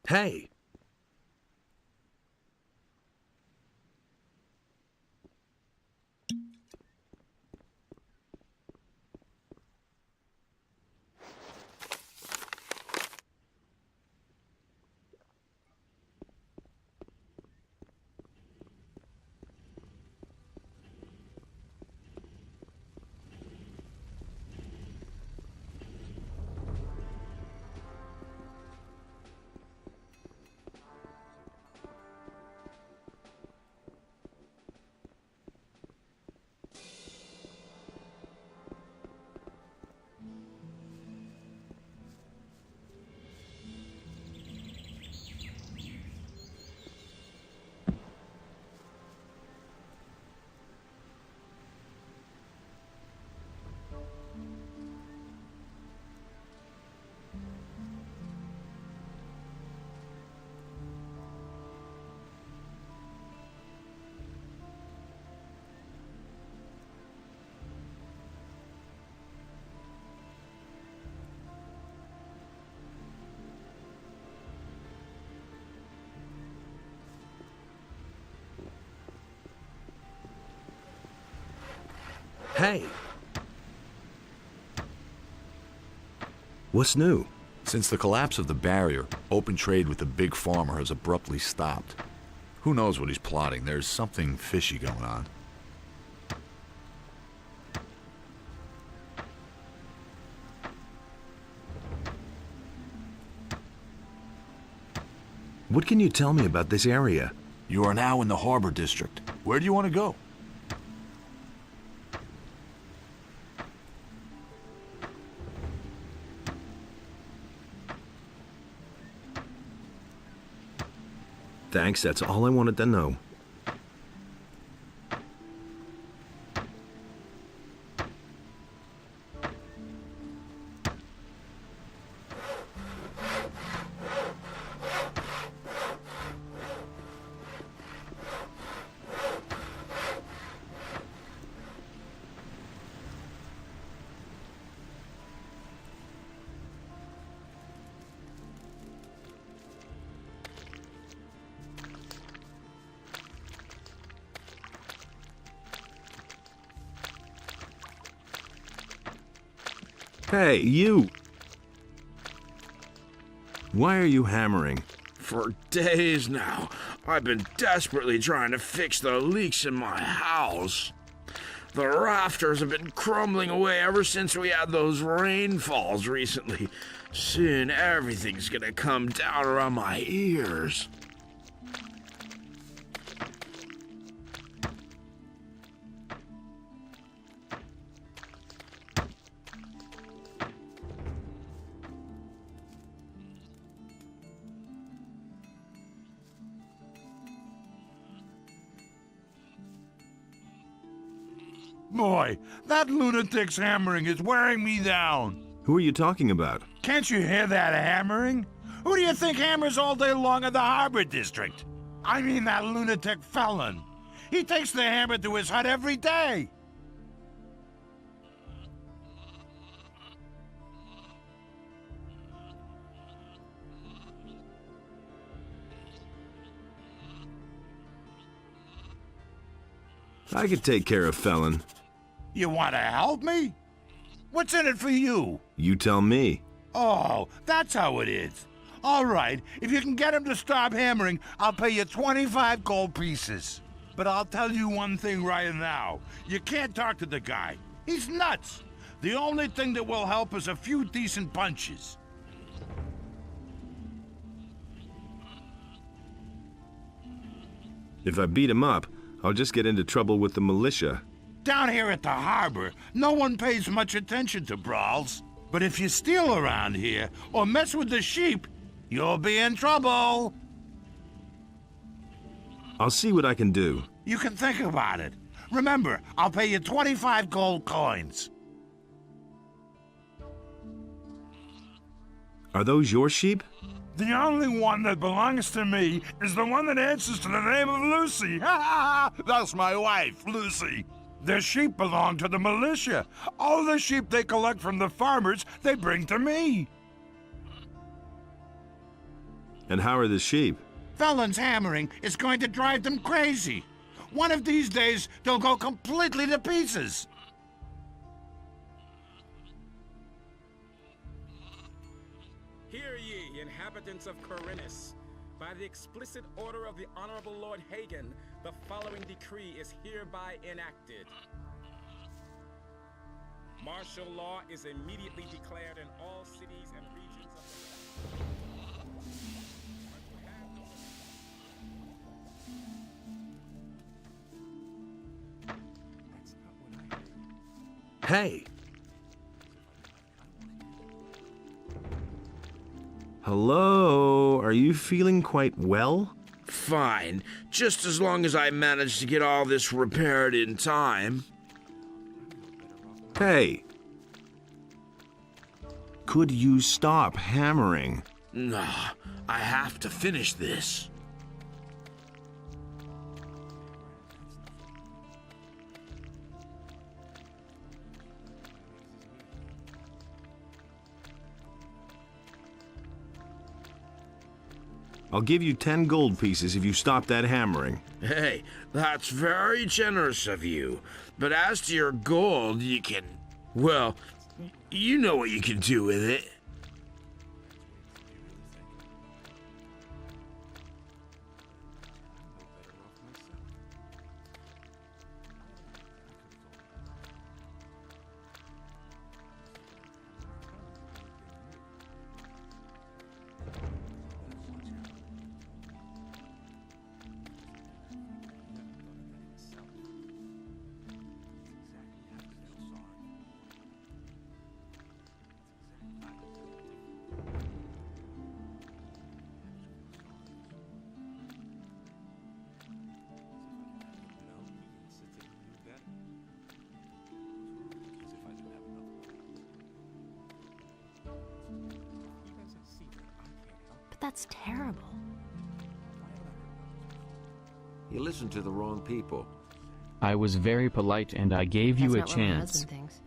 Hey! Hey! What's new? Since the collapse of the barrier, open trade with the big farmer has abruptly stopped. Who knows what he's plotting? There's something fishy going on. What can you tell me about this area? You are now in the harbor district. Where do you want to go? Thanks, that's all I wanted to know. Hey, you! Why are you hammering? For days now, I've been desperately trying to fix the leaks in my house. The rafters have been crumbling away ever since we had those rainfalls recently. Soon everything's gonna come down around my ears. Boy, that lunatic's hammering is wearing me down. Who are you talking about? Can't you hear that hammering? Who do you think hammers all day long in the Harbor District? I mean that lunatic felon. He takes the hammer to his hut every day. I could take care of Felon. You want to help me? What's in it for you? You tell me. Oh, that's how it is. All right, if you can get him to stop hammering, I'll pay you 25 gold pieces. But I'll tell you one thing right now. You can't talk to the guy. He's nuts. The only thing that will help is a few decent punches. If I beat him up, I'll just get into trouble with the militia. Down here at the harbor, no one pays much attention to brawls. But if you steal around here or mess with the sheep, you'll be in trouble. I'll see what I can do. You can think about it. Remember, I'll pay you 25 gold coins. Are those your sheep? The only one that belongs to me is the one that answers to the name of Lucy. Ha ha ha! That's my wife, Lucy. The sheep belong to the militia. All the sheep they collect from the farmers, they bring to me. And how are the sheep? Felon's hammering is going to drive them crazy. One of these days, they'll go completely to pieces. Hear ye, inhabitants of Corinthus. By the explicit order of the Honorable Lord Hagen, the following decree is hereby enacted. Martial law is immediately declared in all cities and regions of the Hey! Hello? Are you feeling quite well? Fine, just as long as I manage to get all this repaired in time. Hey! Could you stop hammering? Nah, I have to finish this. I'll give you 10 gold pieces if you stop that hammering. Hey, that's very generous of you. But as to your gold, you can... Well, you know what you can do with it. But that's terrible. You listened to the wrong people. I was very polite and I gave you a That's not what my chance. husband thinks.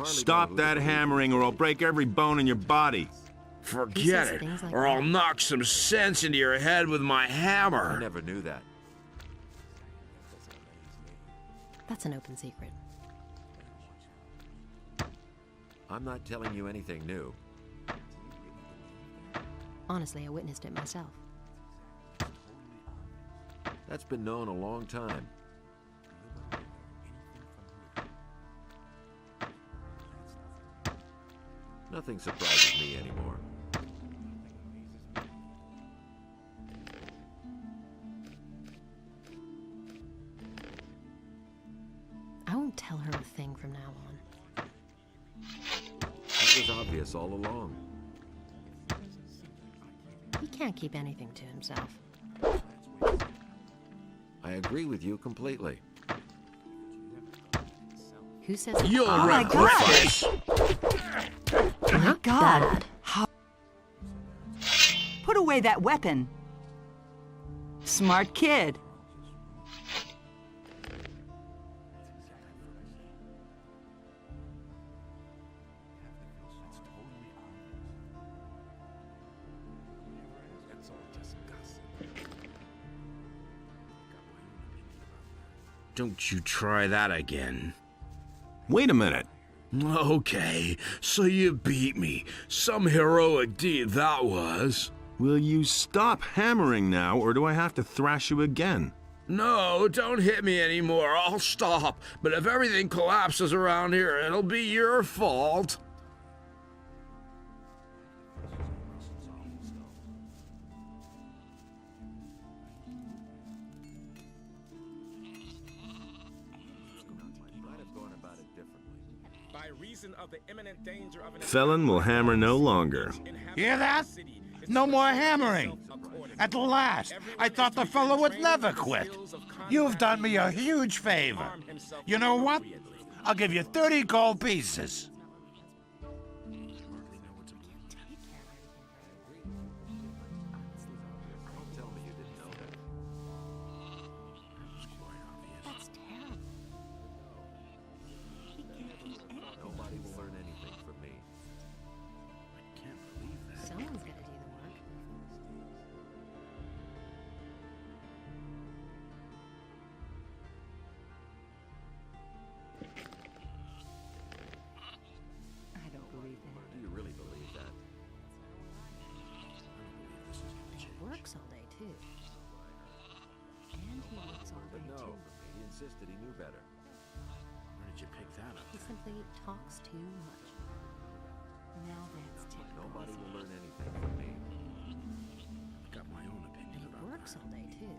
Stop that hammering or I'll break every bone in your body. Forget it, things like or I'll that. knock some sense into your head with my hammer. I never knew that. That's an open secret. I'm not telling you anything new. Honestly, I witnessed it myself. That's been known a long time. Nothing surprises me anymore. I won't tell her a thing from now on. It was obvious all along. He can't keep anything to himself. I agree with you completely. Who says You'll oh regret it? it. Oh my God. Put away that weapon. Smart kid. Don't you try that again. Wait a minute. Okay, so you beat me. Some heroic deed that was. Will you stop hammering now, or do I have to thrash you again? No, don't hit me anymore. I'll stop. But if everything collapses around here, it'll be your fault. Felon will hammer no longer. Hear that? No more hammering. At last, I thought the fellow would never quit. You've done me a huge favor. You know what? I'll give you 30 gold pieces. Someone's gonna do the work. I don't believe that. Do you really believe that? He works all day, too. And he works all day, No, too. he insisted he knew better. Where did you pick that up? He simply talks too much. Now that's typical. Nobody will learn anything from me. I've got my own opinion He about works all day, too.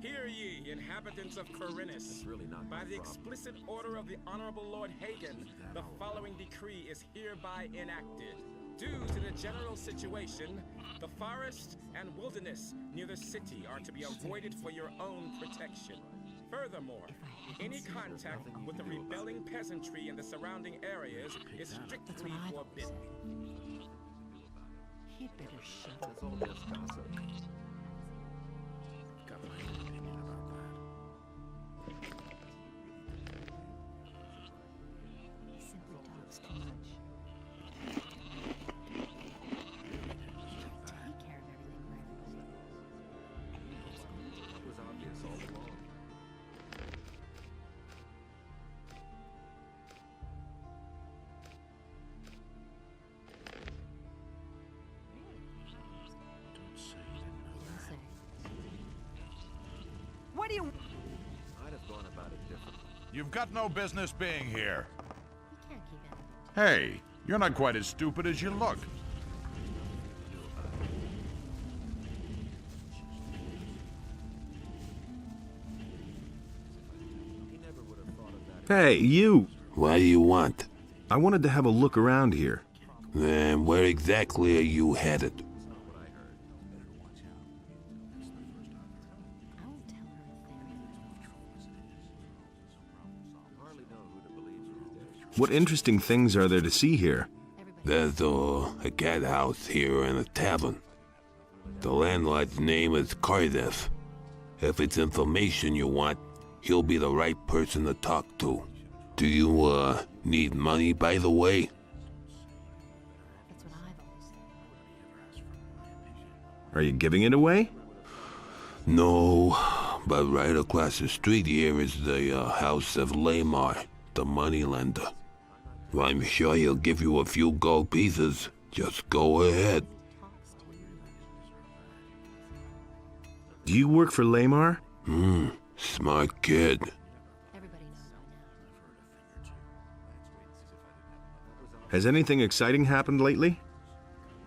Hear ye, inhabitants of Corinnis. Really not By the problem. explicit order of the Honorable Lord Hagen, the following decree is hereby enacted. Due to the general situation, the forest and wilderness near the city are to be avoided for your own protection. Furthermore, any contact with the rebelling peasantry in the surrounding areas is strictly forbidden. He'd better shut up. It's all just gossip. I've got my own opinion about that. He simply talks too much. Take care of everything for everybody. It was obvious all along. Don't say you didn't know Didn't that. say. What do you... I'd have gone about it differently. You've got no business being here. He can't keep everything. Hey, you're not quite as stupid as you look. Hey, you! What do you want? I wanted to have a look around here. And where exactly are you headed? I won't tell her a thing. What interesting things are there to see here? There's a cat house here and a tavern. The landlord's name is Cardiff. If it's information you want, he'll be the right person to talk to. Do you, need money, by the way? That's what I've always thought. Are you giving it away? No, but right across the street here is the house of Lamar, the moneylender. I'm sure he'll give you a few gold pieces. Just go ahead. Do you work for Lamar? Smart kid. Everybody knows by now. Has anything exciting happened lately?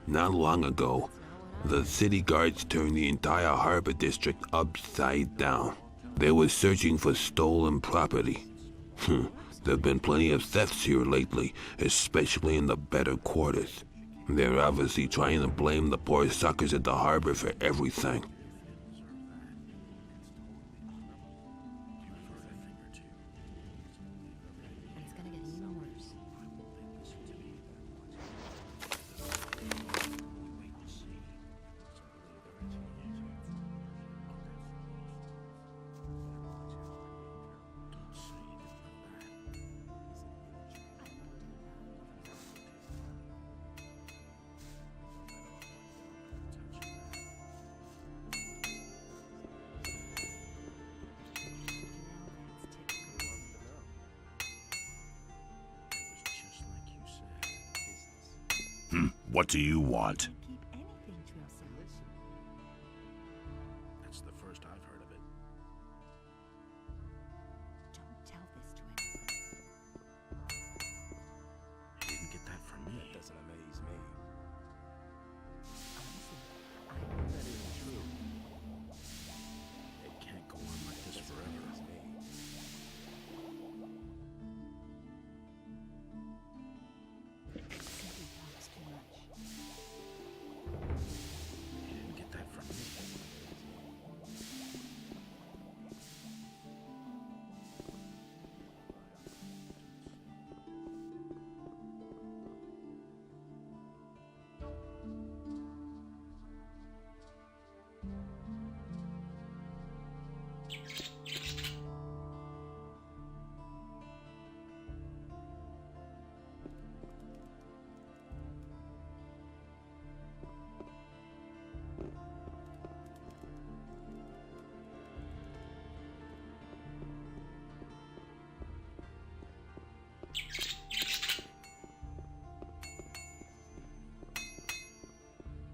Not long ago, the city guards turned the entire harbor district upside down. They were searching for stolen property. There've been plenty of thefts here lately, especially in the better quarters. They're obviously trying to blame the poor suckers at the harbor for everything. And he's gonna What do you want? Keep anything to yourself. That's the first I've heard of it. Don't tell this to anyone. You didn't get that from me. That doesn't amaze me. That isn't true. It can't go on like this forever. Simply talks too much. You didn't get that from me.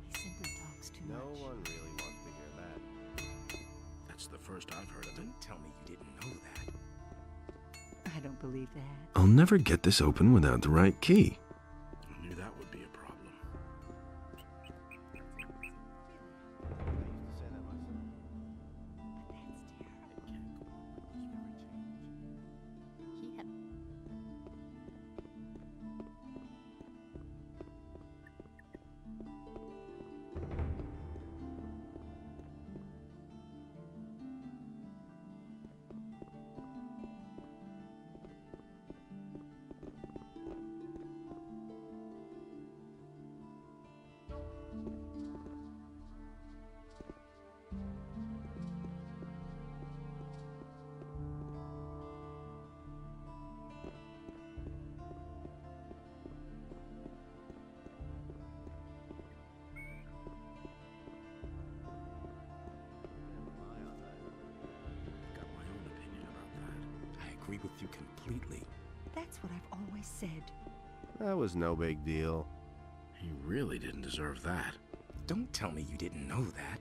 He simply talks too No much. one really wants to hear that. That's the first I've heard of it. Don't tell me you didn't know that. I don't believe that. I'll never get this open without the right key. I knew that would be a problem. He had Got my own opinion about that. I agree with you completely. That's what I've always said. That was no big deal. He really didn't deserve that. Don't tell me you didn't know that.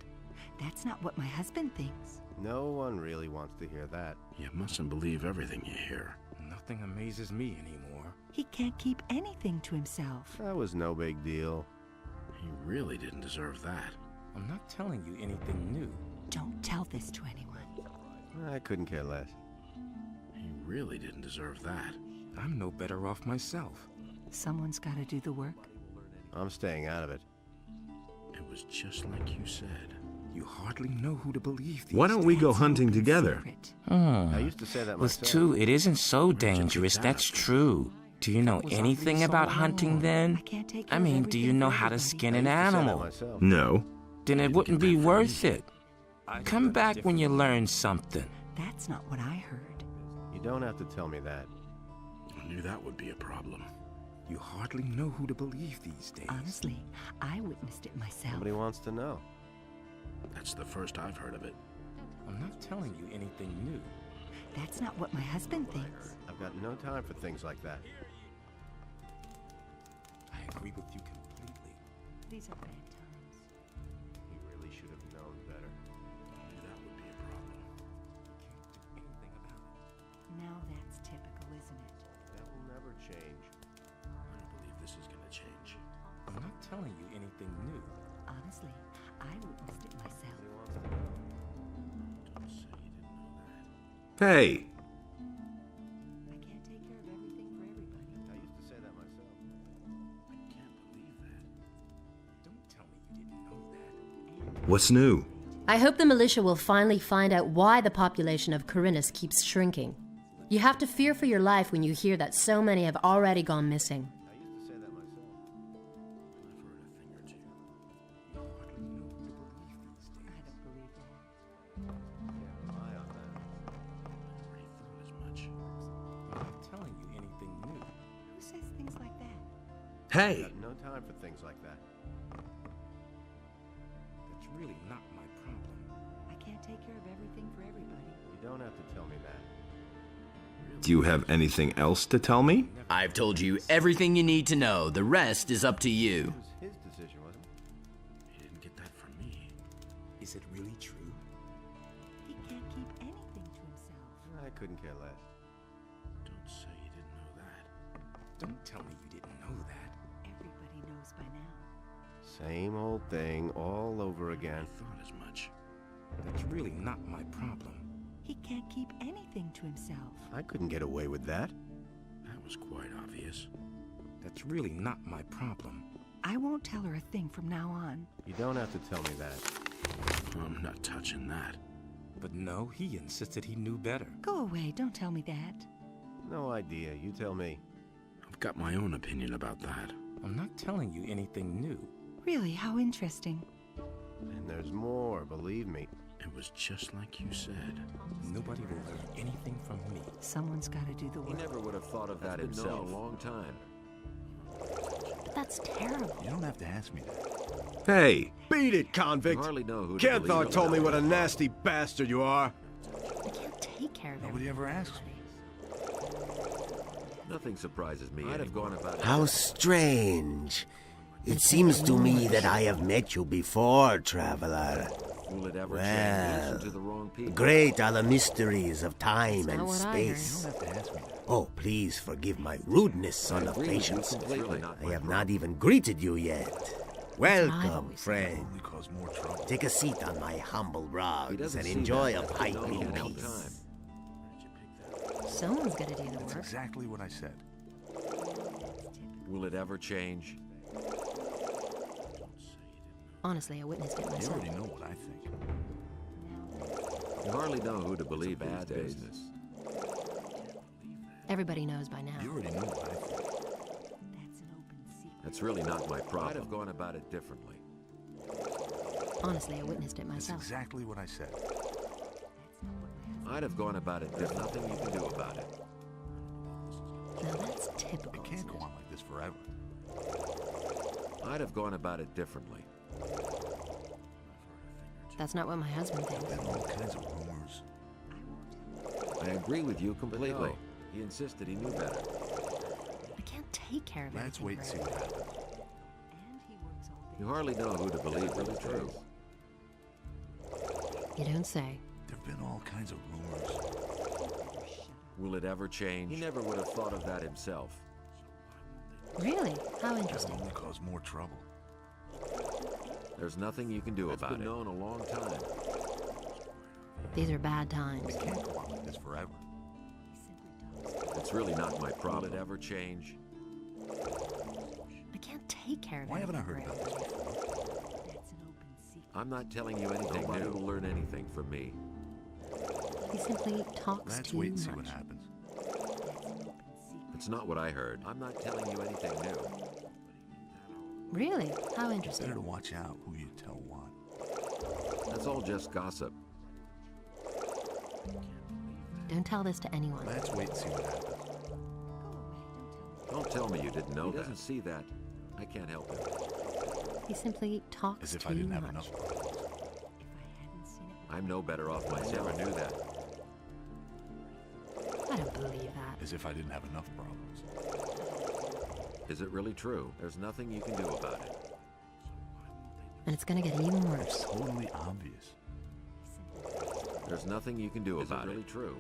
That's not what my husband thinks. No one really wants to hear that. You mustn't believe everything you hear. Nothing amazes me anymore. He can't keep anything to himself. That was no big deal. He really didn't deserve that. I'm not telling you anything new. Don't tell this to anyone. I couldn't care less. He really didn't deserve that. I'm no better off myself. Someone's got to do the work. I'm staying out of it. It was just like you said. You hardly know who to believe these Why don't we go That's hunting open together? secret. I used to say that With myself. two, it isn't so dangerous, that's true. Do you know anything about hunting then? I can't take care I of mean, do you everything know for how to everybody. skin I an used to say that animal? myself. No. Then it wouldn't be worth it. Come back when you learn something. That's not what I heard. You don't have to tell me that. I knew that would be a problem. You hardly know who to believe these days. Honestly, I witnessed it myself. Nobody wants to know. That's the first I've heard of it. I'm not telling you anything new. That's not what my husband thinks. I've got no time for things like that. I agree with you completely. These are bad times. He really should have known better. I knew that would be a problem. You can't do anything about it. Now that's typical, isn't it? That will never change. I don't believe this is going to change. I'm not telling you anything new. Honestly, I witnessed it myself. Nobody wants to know. Don't say you didn't know that. Hey, I can't take care of everything for everybody. I used to say that myself. I can't believe that. Don't tell me you didn't know that. what's new? I hope the militia will finally find out why the population of Corinus keeps shrinking. You have to fear for your life when you hear that so many have already gone missing. I used to say that myself. I've heard a thing or two. You hardly know who to believe these days. I don't believe that. Can't rely on that. I already thought as much. I'm not telling you anything new. Who says things like that? Hey, I've got no time for things like that. That's really not my problem. I can't take care of everything for everybody. You don't have to tell me that. You Do you have anything else to tell me? I've told you everything you need to know. The rest is up to you. His decision, wasn't it? He didn't get that from me. Is it really true? He can't keep anything to himself. I couldn't care less. Don't say you didn't know that. Don't tell me you didn't know that. Everybody knows by now. Same old thing all over again. I thought as much. That's really not my problem. He can't keep anything to himself. I couldn't get away with that. That was quite obvious. That's really not my problem. I won't tell her a thing from now on. You don't have to tell me that. I'm not touching that. But no, he insisted he knew better. Go away, don't tell me that. No idea. You tell me. I've got my own opinion about that. I'm not telling you anything new. Really, how interesting. And there's more, believe me. It was just like you said. Nobody will learn anything from me. Someone's got to do the He work. never would have thought of that himself. A long time. But that's terrible. You don't have to ask me that. Hey! Beat it, convict! You hardly know who to Canthar believe. told me what a nasty bastard you are. I can't take care of Nobody ever asks me. Nothing surprises me. I'd have gone about it. How strange. It seems to me that I have met you before, traveler. Will it ever Well, change? Listen to the wrong people. great are the mysteries of time That's not and what I space. You don't have to ask me that. Oh, please forgive my rudeness, son of agree with you patience. completely. I have not even greeted you yet. Welcome, always friend. Only cause more trouble. Take a seat on my humble He rugs doesn't and see enjoy that. a That's pipe been known in a long peace. time. Someone's got to do the That's work. exactly what I said. Will it ever change? Honestly, I witnessed it You myself. already know what I think. You hardly know who to believe these days. Everybody knows by now. You already know what I think. That's an open secret. That's really not my problem. I'd have gone about it differently. Honestly, I witnessed it That's myself. exactly what I said. I'd have gone about it differently. Nothing you can do about it. Now that's typical. It can't go on like this forever. I'd have gone about it differently. That's not what my husband thinks. There have been all kinds of rumors. I agree with you completely. No, he insisted he knew better. I can't take care of Let's everything wait and see what forever. happens. And he works all day. You hardly know who to believe. Really true. You don't say. There have been all kinds of rumors. Will it ever change? He never would have thought of that himself. Really? How That interesting. will only cause more trouble. There's nothing you can do about it. It's been known a long time. These are bad times. It can't go on like this forever. It's really not my problem. Will it ever change? I can't take care of Why haven't I everything heard about forever. this before? That's an open secret. I'm not telling you anything. Nobody will learn anything from me. He simply talks Let's too wait and see what much. happens. It's not what I heard. I'm not telling you anything new. Really? How Better interesting. to watch out who you tell what. That's all just gossip. Don't tell this to anyone. Let's wait and see what happens. Don't tell me you didn't know that. He doesn't see that. I can't help it. He simply talks As if too I didn't have much. enough problems. I'm no better off myself. I never knew that. I don't believe that. As if I didn't have enough problems. Is it really true? There's nothing you can do about it. And it's gonna get even worse. Totally obvious. There's nothing you can do about it. Is it really true?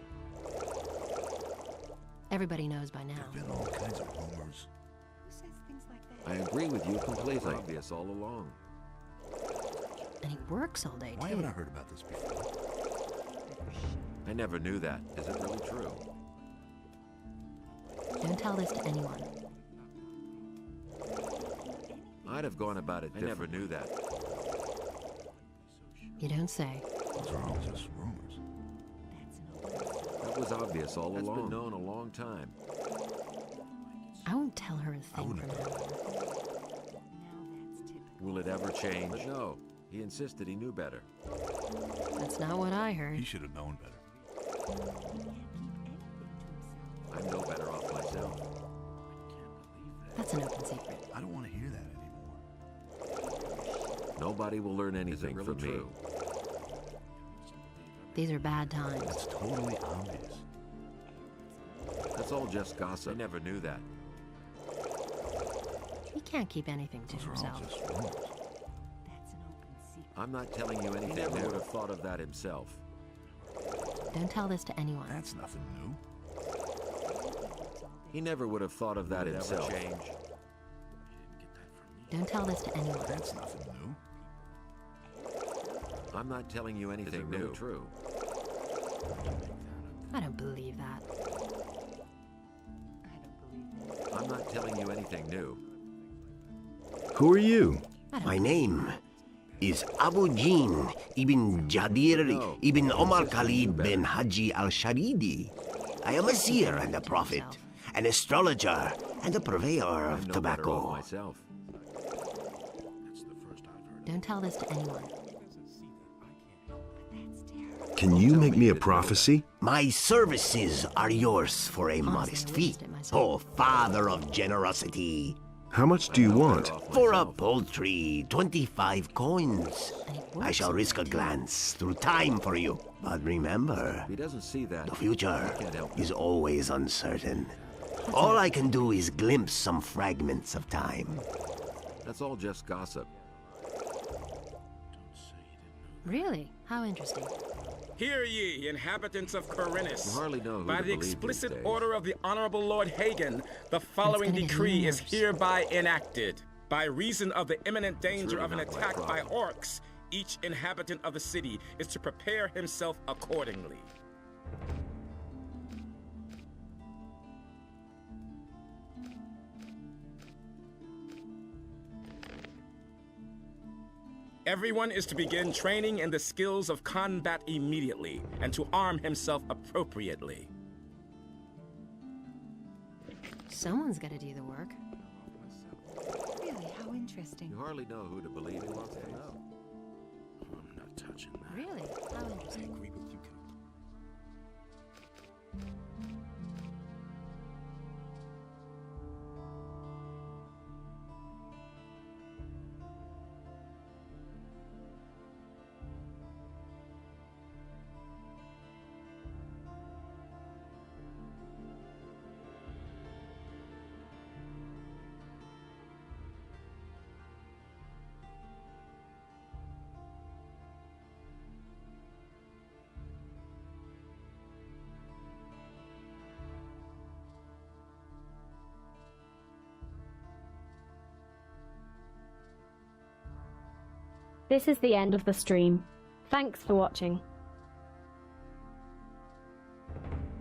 Everybody knows by now. There have been all kinds of rumors. Who says things like that? I agree with you completely. It's obvious all along. And he works all day, Why too. haven't I heard about this before? I never knew that. Is it really true? Don't tell this to anyone. I'd have gone about it differently. I never knew that. You don't say. Those are all just rumors. That was obvious all along. That's been known a long time. I won't tell her a thing from now on. Will it ever change? But no. He insisted he knew better. That's not what I heard. He should have known better. I'm no better off myself. That's an open secret. I don't want to hear that anymore. Nobody will learn anything really from me. true? These are bad times. It's totally obvious. That's all just gossip. I never knew that. He can't keep anything to himself. I'm not telling you anything. He never would have thought of that himself. Don't tell this to anyone. That's nothing new. He never would have thought of that himself. Don't tell this to anyone. That's nothing new. I'm not telling you anything new. True. I don't believe that. I'm not telling you anything new. Who are you? My name is Abu Jin ibn Jadir ibn Omar Khalid bin Haji al-Sharidi. I am a seer and a prophet, an astrologer and a purveyor of tobacco. Don't tell this to anyone. Can you make me a prophecy? My services are yours for a modest fee, oh father of generosity. How much do you want? For a paltry 25 coins. I shall risk a glance through time for you. But remember, He doesn't see that. the future is always uncertain. All I can do is glimpse some fragments of time. That's all just gossip. Really? How interesting. Hear ye, inhabitants of Corinus. You hardly know who By to the believe explicit these days. order of the Honorable Lord Hagen, the following gonna get decree is nerves. hereby enacted. By reason of the imminent danger really of an not my attack by problem. orcs, each inhabitant of the city is to prepare himself accordingly. Everyone is to begin training in the skills of combat immediately, and to arm himself appropriately. Someone's got to do the work. Really, how interesting. You hardly know who to believe these days. I'm not touching that. Really? How interesting. I agree with you, Count. This is the end of the stream. Thanks for watching.